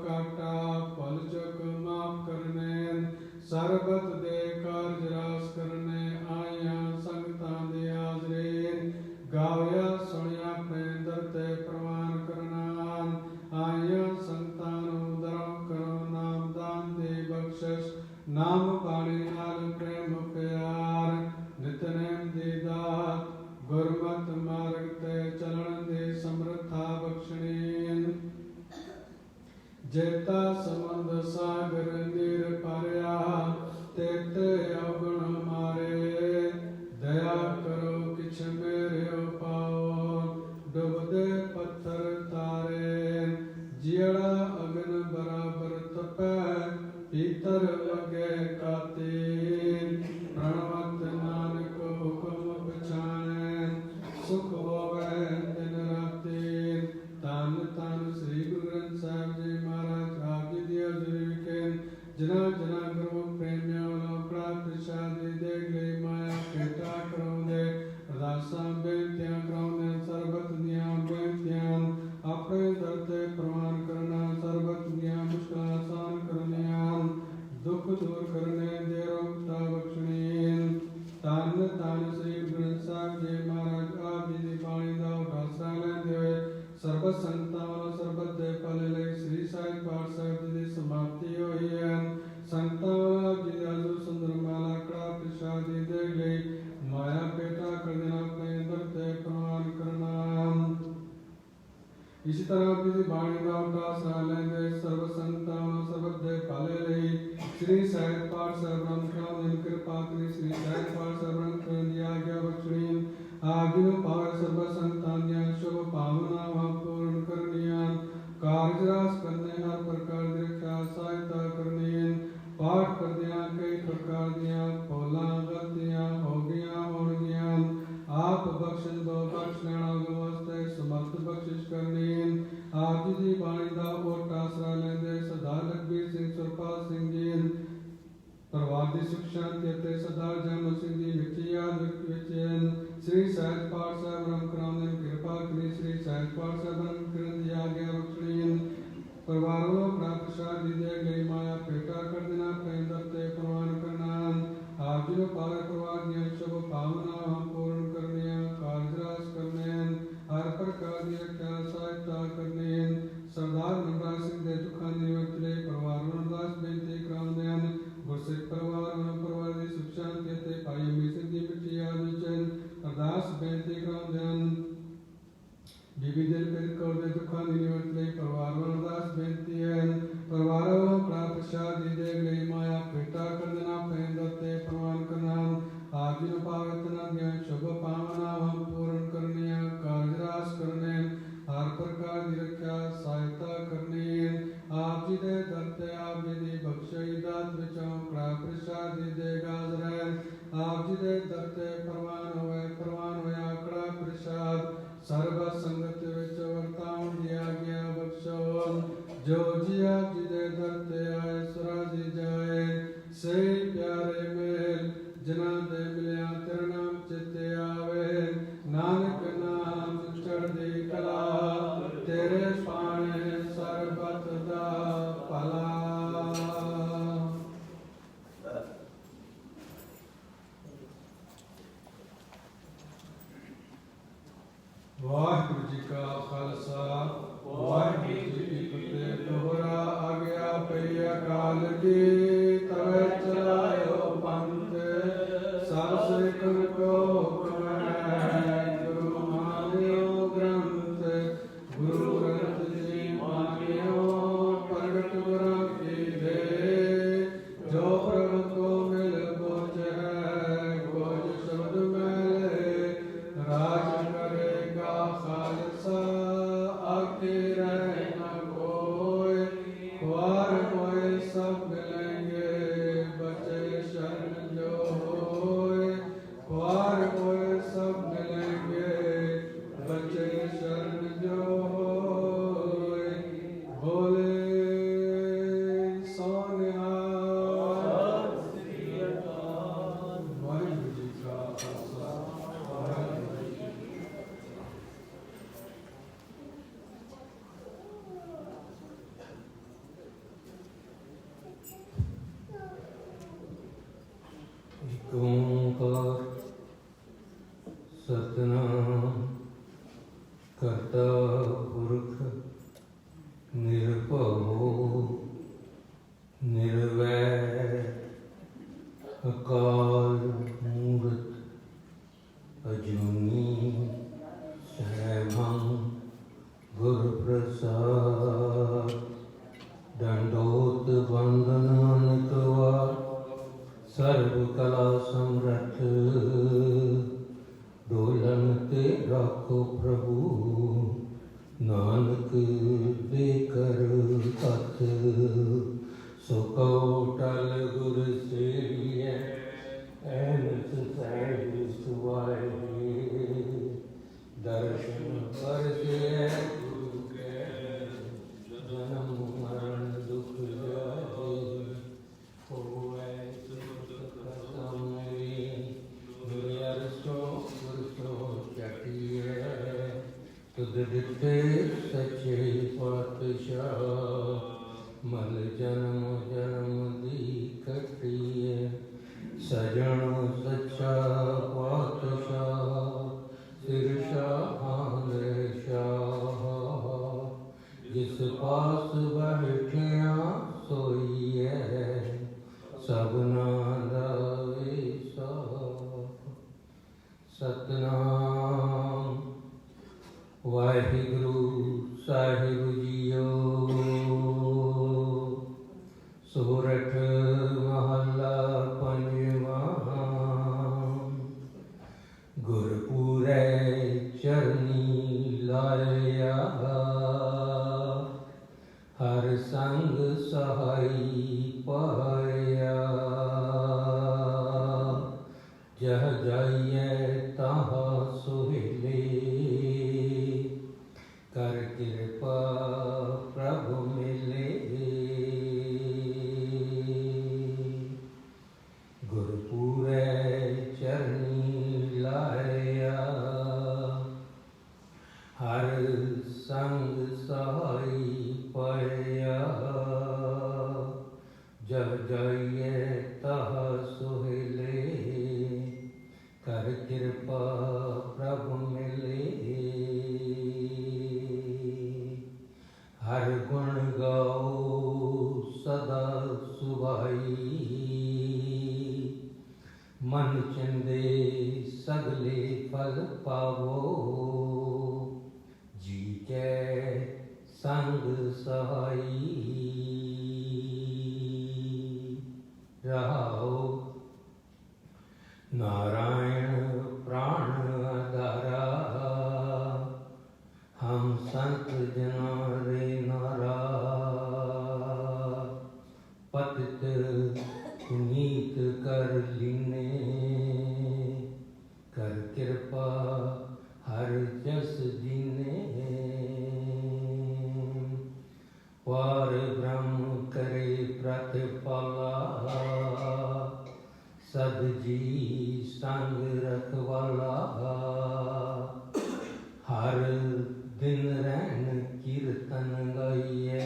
ਕਾਟਾ ਭਲ ਚੁੱਕ ਮਾਫ ਕਰਨੇ, ਸਰਬਤ ਦੇ ਕਾਰਜ ਰਾਸ ਕਰਨੇ ਆਈਆਂ ਸੰਗਤਾਂ ਦੀ ਹਾਜ਼ਰੀ। ਗਾਇਆ ਸੁਣਿਆ ਆਪਣੇ ਦਰ ਤੇ ਪ੍ਰਵਾਨ ਕਰਨਾ, ਆਈਆਂ ਸੰਗਤਾਂ ਨੂੰ ਧਰਮ ਕਰੋ ਨਾਮਦਾਨ ਦੀ ਬਖਸ਼ਿਸ਼। ਨਾਮ ਬਾਣੀ ਨਾਲ ਪ੍ਰੇਮ ਪਿਆਰ, ਨਿਤਨੇਮ ਦੀ ਦਾਤ, ਗੁਰਮਤਿ ਮਾਰਗ ਤੇ ਚੱਲਣ ਦੀ ਸਮਰੱਥਾ ਬਖਸ਼ਣੀ। ਜੇਤਾ ਸਮੁੰਦ ਸਾਗਰ ਨੀਰ ਭਰਿਆ, ਤੇਤੇ ਅਵਗੁਣ ਮਾਰੇ, ਦਇਆ ਕਰੋ ਕਿਛ ਮੇਰੇ ਪਾਓ, ਡੁੱਬਦੇ ਪੱਥਰ ਤਾਰੇ। ਜਿਹੜਾ ਅਗਨ ਬਰਾਬਰ ਤਪੈ, ਭੀਤਰ ਲੱਗੇ ਕਾਤੀ, ਪ੍ਰਣਵਤ ਨਾਨਕ ਹੁਕਮ ਪਛਾਣੈ, ਸੁਖ ਹੋਵੇ ਦਿਨ ਰਾਤੀ। ਧੰਨ ਧੰਨ ਸ੍ਰੀ ਗੁਰੂ ਗ੍ਰੰਥ ਸਾਹਿਬ ਜੀ ਮਹਾਰਾਜ ਆਪ ਜੀ ਦੀ ਹਾਜ਼ਰੀ ਵਿਖੇ ਜਿਨ੍ਹਾਂ ਜਿਨ੍ਹਾਂ ਗੁਰਮੁਖ ਪ੍ਰੇਮੀਆਂ ਵੱਲੋਂ ਪ੍ਰਾਪਤ ਸ਼ਾਦੀ ਦੇ ਲਈ ਮਾਇਆ ਭੇਟਾ ਕਰਾਉਂਦੇ, ਅਰਦਾਸਾਂ ਬੇਨਤੀਆਂ ਕਰਾਉਂਦੇ, ਸਰਬਤ ਦੀਆਂ ਬੇਨਤੀਆਂ ਆਪਣੇ ਦਰ ਤੇ ਪ੍ਰਵਾਨ ਕਰਨਾ, ਸਰਬਤ ਦੀਆਂ ਮੁਸ਼ਕਲਾਂ ਆਸਾਨ ਕਰਨੀਆਂ, ਦੁੱਖ ਦੂਰ ਕਰਨੇ, ਦੇ ਰੋਗਤਾ ਬਖਸ਼ਣੀ। ਧੰਨ ਧੰਨ ਸ੍ਰੀ ਗੁਰੂ ਗ੍ਰੰਥ ਸਾਹਿਬ ਜੀ ਮਹਾਰਾਜ ਆਪ ਜੀ ਦੀ ਬਾਣੀ ਦਾ ਉਦਾਸਾ ਲੈਂਦੇ ਹੋਏ ਸਰਬਤ ਸੰਗਤਾਂ ਵੱਲੋਂ ਸਰਬਤ ਦੇ ਭਲੇ ਲਈ ਸ੍ਰੀ ਸਾਹਿਬ ਪਾਠ ਸਾਹਿਬ ਜੀ ਦੀ ਸਮਾਪਤੀ ਹੋਈ ਹੈ। ਸੰਗਤਾਂ ਵੱਲੋਂ ਆਪ ਜੀ ਦੇ ਹਜ਼ੂਰ ਸੁੰਦਰ ਮਾਲਾ ਕੜਾ ਪ੍ਰਸ਼ਾਦੀ ਦੇ ਲਈ ਮਾਇਆ ਭੇਟਾ ਕਰ ਦੇਣਾ, ਆਪਣੇ ਦਰ ਤੇ ਪ੍ਰਵਾਨ ਕਰਨਾ। इसी तरह की बाणी का आसरा लेंगे सर्व संतां सर्व दे पाले ਲਈ श्री ਸਾਹਿਬ ਪਾਠ ਸਾਹਿਬ ਨਾਮ ਕਰਾਮ ਨੇ ਕਿਰਪਾ ਕਰੀ श्री ਸਾਹਿਬ ਪਾਠ ਸਾਹਿਬ ਨਾਮ ਕਰਨ ਦੀ ਆਗਿਆ ਬਖਸ਼ਣੀ ਆਗਿਓ ਪਾਵ ਸਰਬ ਸੰਤਾਂ ਦੀਆਂ ਸ਼ੁਭ ਭਾਵਨਾਵਾਂ ਪੂਰਨ ਕਰਨੀਆਂ ਕਾਰਜ ਰਾਸ ਕਰਨੇ ਹਰ ਪ੍ਰਕਾਰ ਦੀ ਰੱਖਿਆ ਸਹਾਇਤਾ ਕਰਨੀ ਪਾਠ ਕਰਦਿਆਂ ਕਈ ਪ੍ਰਕਾਰ ਦੀਆਂ ਭੁੱਲਾਂ ਗਲਤੀਆਂ ਹੋ ਗਈਆਂ ਹੋਣਗੀਆਂ ਆਪ ਬਖਸ਼ਣ ਦੋ ਬਖਸ਼ ਲੈਣਾ ਵਾਸਤੇ ਸਮਰਥ ਬਖਸ਼ਿਸ਼ ਕਰਨੀ ਆਪ ਜੀ ਦੀ ਬਾਣੀ ਦਾ ਓਟ ਆਸਰਾ ਲੈਂਦੇ ਸਰਦਾਰ ਲਖਬੀਰ ਸਿੰਘ ਸੁਰਪਾਲ ਸਿੰਘ ਜੀ ਪਰਿਵਾਰ ਦੀ ਸੁਖ ਸ਼ਾਂਤੀ ਅਤੇ ਸਰਦਾਰ ਜਨਮ ਸਿੰਘ ਦੀ ਮਿੱਠੀ ਯਾਦ ਵਿੱਚ ਸ੍ਰੀ ਸਾਹਿਬ ਪਾਠ ਸਾਹਿਬ ਰਾਮ ਕਰਾਮ ਨੇ ਕਿਰਪਾ ਕਰੀ ਸ੍ਰੀ ਸਾਹਿਬ ਪਾਠ ਸਾਹਿਬ ਰਾਮ ਕਰਨ ਦੀ ਆਗਿਆ ਬਖਸ਼ਣੀ ਪਰਿਵਾਰ ਵੱਲੋਂ ਪ੍ਰਾਪਤ ਸ਼ਾਦ ਦੀ ਦੇ ਲਈ ਮਾਇਆ ਭੇਟਾ ਕਰ ਦੇਣਾ ਪ੍ਰੇਮ ਤੇ ਪ੍ਰਵਾਨ ਕਰਨਾ ਆਪ ਜੀ ਨੂੰ ਪਾਰ ਪਰਿਵਾਰ ਦੀਆਂ ਸ਼ੁਭ ਭਾਵਨਾਵਾਂ ਪੂਰਨ ਕਰਨੀਆਂ ਕਾਰਜ ਰਾਸ ਕਰਨੇ ਹਰ ਪ੍ਰਕਾਰ ਦੀ ਰੱਖਿਆ ਸਹਾਇਤਾ ਕਰਨੀ ਸਰਦਾਰ ਨੰਬਰ ਸਿੰਘ ਦੇ ਦੁੱਖਾਂ ਦੀ ਨਿਵਰਤ ਲਈ ਪਰਿਵਾਰ ਨੂੰ ਅਰਦਾਸ ਬੇਨਤੀ ਕਰਾਉਂਦੇ ਹਨ ਗੁਰਸਿੱਖ ਪਰਿਵਾਰ ਨੂੰ ਪਰਿਵਾਰ ਦੀ ਸੁਖ ਸ਼ਾਂਤੀ ਅਤੇ ਭਾਈ ਅਮੀਰ ਸਿੰਘ ਦੀ ਮਿੱਠੀ ਯਾਦ ਵਿੱਚ ਅਰਦਾਸ ਬੇਨਤੀ ਕਰਾਉਂਦੇ ਹਨ ਬੀਬੀ ਦਿਲਪ੍ਰੀਤ ਕੌਰ ਦੇ ਦੁੱਖਾਂ ਦੀ ਨਿਵਰਤ ਲਈ ਪਰਿਵਾਰ ਨੂੰ ਅਰਦਾਸ ਬੇਨਤੀ ਹੈ ਪਰਿਵਾਰ ਵੱਲੋਂ ਪ੍ਰਾਪਤ ਸ਼ਾਦ ਦੀ ਦੇਗ ਲਈ ਮਾਇਆ ਭੇਟਾ ਕਰ ਦੇਣਾ ਪ੍ਰੇਮ ਤੇ ਪ੍ਰਵਾਨ ਕਰਨਾ ਆਪ ਜੀ ਨੂੰ ਪਾਵਿੱਤਰ ਦੀਆਂ ਸ਼ੁਭ ਭਾਵਨਾਵਾਂ ਪੂਰਨ ਕਰਨੀਆਂ ਕਾਰਜ ਰਾਸ ਕਰਨੇ ਹਰ ਪ੍ਰਕਾਰ ਦੀ ਰੱਖਿਆ ਸਹਾਇਤਾ ਕਰਨੀ ਆਪ ਜੀ ਦੇ ਦਰ ਤੇ ਆਪ ਜੀ ਦੀ ਬਖਸ਼ੀ ਦਾਤ ਵਿੱਚੋਂ ਕੜਾ ਪ੍ਰਸ਼ਾਦ ਦੀ ਦੇਗ ਹਾਜ਼ਰ ਹੈ ਆਪ ਜੀ ਦੇ ਦਰ ਤੇ ਪ੍ਰਵਾਨ ਹੋਇਆ ਕੜਾ ਪ੍ਰਸ਼ਾਦ ਸਰਬ ਸੰਗਤ ਵਿੱਚ ਵਰਤਾਉਣ ਦੀ ਆਗਿਆ ਬਖਸ਼ੋ ਜੋ ਜੀ ਆਪ ਜੀ ਦੇ ਦਰ ਤੇ ਆਏ ਸੁਰਾਜੀ ਜਾਏ ਸਹੀ ਪਿਆਰੇ ਮੇਲ ਜਿਨ੍ਹਾਂ ਦੇ ਮਿਲਿਆ ਤੇਰਾ ਨਾਮ ਚਿੱਤੇ ਆਵੇ ਨਾਨਕ ਨਾਮ ਚੜ੍ਹਦੀ ਕਲਾ ਤੇਰੇ ਪਾਣੇ ਸਰਬਤ ਦਾ ਭਲਾ ਵਾਹਿਗੁਰੂ ਜੀ ਕਾ ਖਾਲਸਾ ਵਾਹਿਗੁਰੂ ਜੀ ਕੀ ਫਤਿਹ ਦੋਹਰਾ ਆ ਗਿਆ ਪਈ ਅਕਾਲ ਕੀ ਤਵੇ ਚਲਾਇਓ ਪੰਥ ਸਭ ਸਿੱਖਨ ਕੋ ਹੁਕਮੈ ਗੁਰੂ ਮਾਨਿਓ ਗ੍ਰੰਥ ਗੁਰੂ ਗ੍ਰੰਥ ਜੀ ਮਾਨਿਓ ਪ੍ਰਗਟ ਗੁਰਾਂ ਕੀ ਦੇ ਜੋ ਪ੍ਰਭ ਕੋ ਮਿਲ ਬੋਝ ਹੈ ਬੋਝ ਸ਼ਬਦ ਮੈਲੇ ਰਾਜ ਕਰੇਗਾ ਖਾਲਸਾ ਆਕੇ ਰਹਿ ਨ ਕੋਇ ਵਾਰ ਹੋਏ ਸਭ ਮਿਲेंगे बचे शरण जो होए वार होए सब मिलेंगे बचे शरण जो होए बोले सोनिहार वाहिगुरू जी का खालसा वाहिगुरू जी की ਇੱਕ ਓਂਕਾਰ ਸਤਿਨਾਮ ਕਰਤਾ ਪੁਰਖ ਨਿਰਭਉ ਨਿਰਵੈਰ ਅਕਾਲ ਮੂਰਤ ਅਜੂਨੀ ਸੈਭੰ ਗੁਰ ਪ੍ਰਸਾਦ ਦੰਡੋਤ ਵੰਦਨਾਨ ਕਵਾ ਸਰਬ ਕਲਾ ਸਮਰੱਥ ਡੋਲਨ ਤੇ ਰੱਖੋ ਪ੍ਰਭੂ ਨਾਨਕ ਦੇ ਕਰ ਹੱਥ ਸੋ ਕਉ ਟਲ ਗੁਰ ਸੇਵੀਐ ਐਨਿਤ ਸਹਿਜ ਸੁਆਏ ਦਰਸ਼ਨ ਪਰਸੈ ਗੁਰੂ ਕੈ ਜਨਮ ਮਰਨ ਦੁਖ ਜਾਏ ਹੋਵੇ ਸੁਖ ਖਤਮ ਵੇ ਦੁਨੀਆ ਰਸੋ ਗੁਰਸੋ ਚਟਿਐ ਤੁਧ ਦਿੱਤੇ ਸੱਚੇ ਪਾਤਸ਼ਾਹ ਮਲ ਜਨਮ ਜਨਮ ਦੀ ਕਟਿਐ ਸਜਣ ਸੱਚਾ ਪਾਤਸ਼ਾਹ ਸਿਰ ਸ਼ਾਹਾਨ ਸ਼ਾਹ ਜਿਸ ਪਾਸ ਬੈਠਿਆ ਸੋਈਐ ਸਭਨਾ ਦਾ ਵੇਸਾ ਸਤਨਾਮ ਵਾਹਿਗੁਰੂ साहिब जियो सोरठ महला पंजवा गुरपुरै चरनी लाया हर संग सहाई पाया जह जाइए तहाँ सुहेले कर कृपा प्रभु मिले गुरपुरै चरनी लाया हर संग सहाई पाया जब जाइए तह सुहेले कर कृपा प्रभु मिले हर गुण गाओ सदा सुभाई मन चंदे सगले फल पावो जी के संग सहाई रहाओ नारायण प्राण आधारा हम संत जना रे नारा पतित पुनीत कर लीने कर कृपा हर जस दीने पार ब्रह्म करे प्रतिपाला सद जी संग रखवाला हर दिन रहन कीर्तन गाइए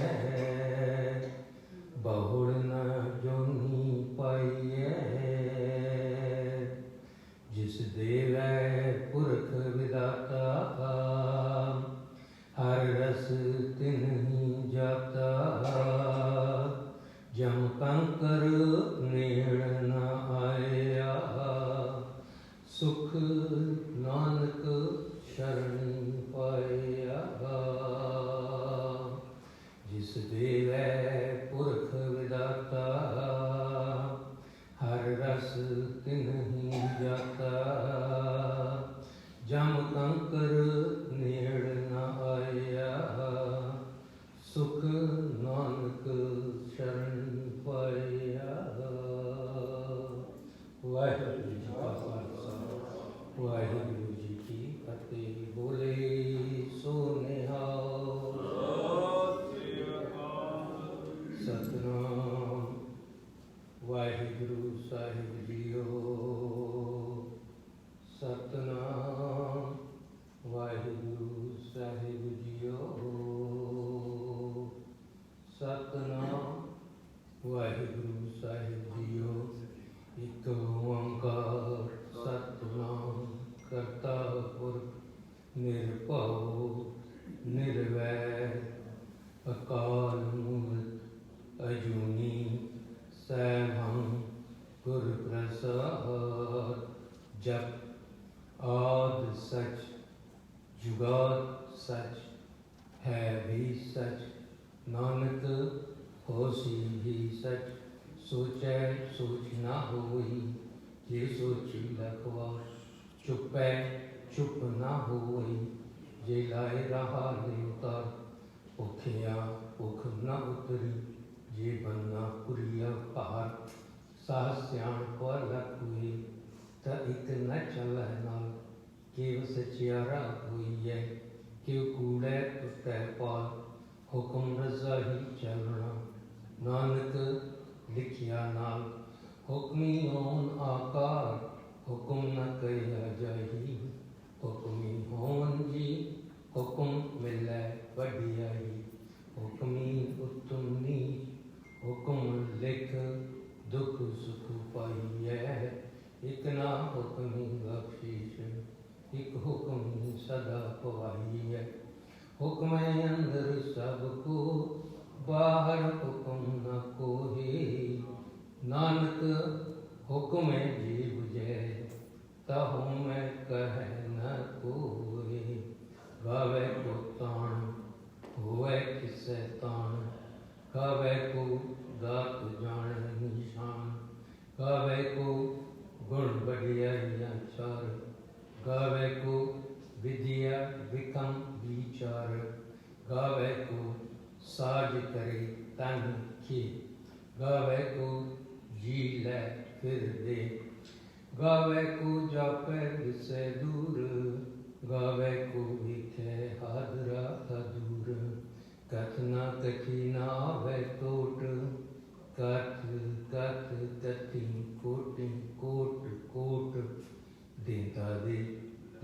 बहुड़ न जोनी पाइए जिस देवै पुरख विदाता हर रस तिन्हीं जाता जम कंकर नेड़ न आया सुख नानक शरण पाया जिस देवै पुरख विदाता हर रस तिन्हीं जाता जम कंकर नेड़ न आया सुख नानक शरण पाया वाहिगुरू जी का खालसा वाहिगुरू जी की फतेह बोले सो निहाल सतनाम वाहिगुरू साहिब जियो सतनाम वाहिगुरू साहिब जियो सतनाम वाहिगुरू साहिब जियो एक ओंकार सतनाम करता पुरख निरभउ निर्वैर अकाल मूर्त अजूनी सैभं गुर प्रसाद जप आद सच जुगाद सच है भी सच नानक होसी भी सच सोचै सोच ना होई जे सोची लखवा चुपै चुप ना होई जे लाए रहा ले उतार भुखिया भुख न उतरी जे बनना पुरिया भार साह सियाण पर लख हुए त एक न चल नाल केव सचियारा हुई है क्यों कूड़े टुटै पाल हुक्म रजा ही चलना नानक लिखिया नाल हुक्मी होन आकार हुक्म न कहिया जाही हुक्मी होन जी हुक्म मिलै वडियाई हुक्मी उत्तम नीच हुक्म लिख दुख सुख पाइए एक ना हुक्मी बख्शीश एक हुक्म सदा पवाइए हुक्म अंदर सबको बाहर हुक्म न कोहे नानक हुक्म जी बुझे तहु मैं कह न कोहे गावे को तान होवे किसे तान गावे को गात जान निशान गावे को गुण बढ़िया चार गावे को विद्या विकम विचार गावे को साज करे तन के गावे को जी ले फिर दे गावे को जापे से दूर गावे को विखे हादरा दूर कथना कठिना वे टोट कथ कथ कथी कोटि कोट कोट देता दे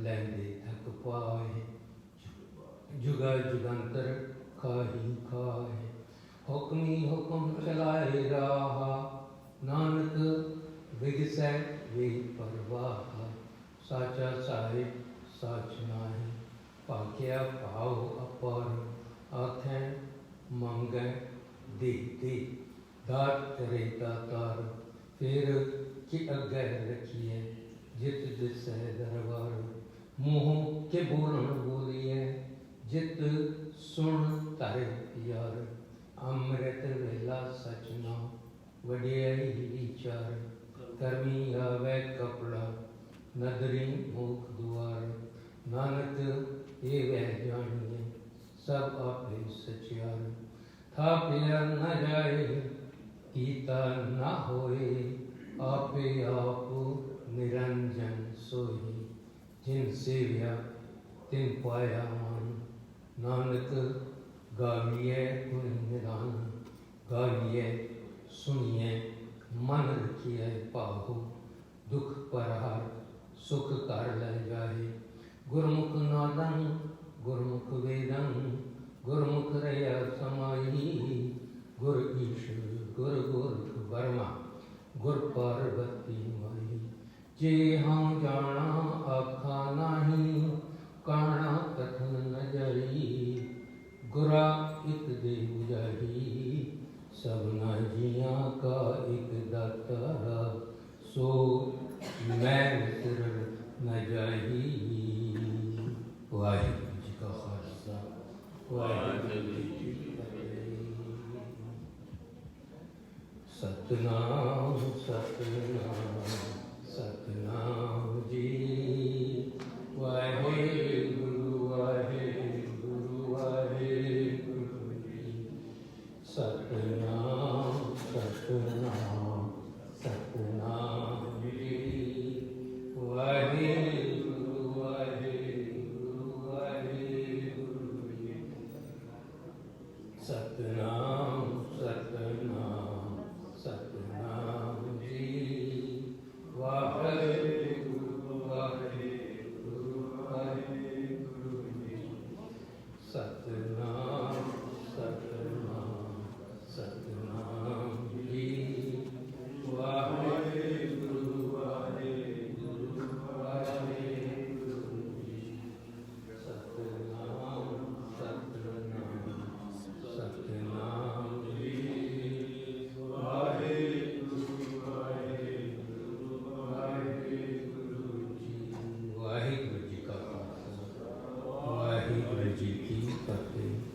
लैंदे थक पाए जुगा जुगांतर खाही खाए हुक्मी हुक्म चलाए राहा नानक विगसै वे परवाह साचा साहिब साच नाहि भाग्या भाव अपर आखें मंगै दे दात करे दातार फिर कि अगे रखिए जित दिसै दरबार मुँह के बोलन बोलिए जित सुन तारे यार अमृत वेला सचना वडियाई विचार कर्मी आवे कपड़ा नदरी मुख द्वार नानक ये वह जानिए सब आपे सचियार था पिया न जाए कीता न होए आपे आप निरंजन सोई जिन सेव्या तिन पाया मान नानक गाविए गुण निदान गाविए सुनिए मन रखिए पाहो दुख परहार सुख कर ले जाए गुरमुख नादन गुरमुख वेदन गुरमुख रया समाई गुर ईश गुर गुरख वर्मा गुर पार्वती माई जे हाँ जाना आखा नाही काना कथन न जरी गुरा एक दे बुझाही सबना जिया का एक दातारा सो मैं वितर न जाही वाहिगुरू जी का खालसा वाहिगुरू जी की फतेह सतनाम सतनाम सतनाम जी वाहिगुरू वाहिगुरू वाहिगुरू जी सतनाम सतनाम सतनाम जी वाहिगुरू वाहिगुरू वाहिगुरू जी सतनाम सतनाम सतनाम जी वाहिगुरू वाहिगुरू वाहिगुरू जी सतनाम सतनाम सतनाम जी वाहिगुरू वाहिगुरू वाहिगुरू जी सतनाम सतनाम सतनाम जी वाहिगुरू वाहिगुरू वाहिगुरू जी वाहिगुरू जी का खालसा वाहिगुरू जी की फतेह।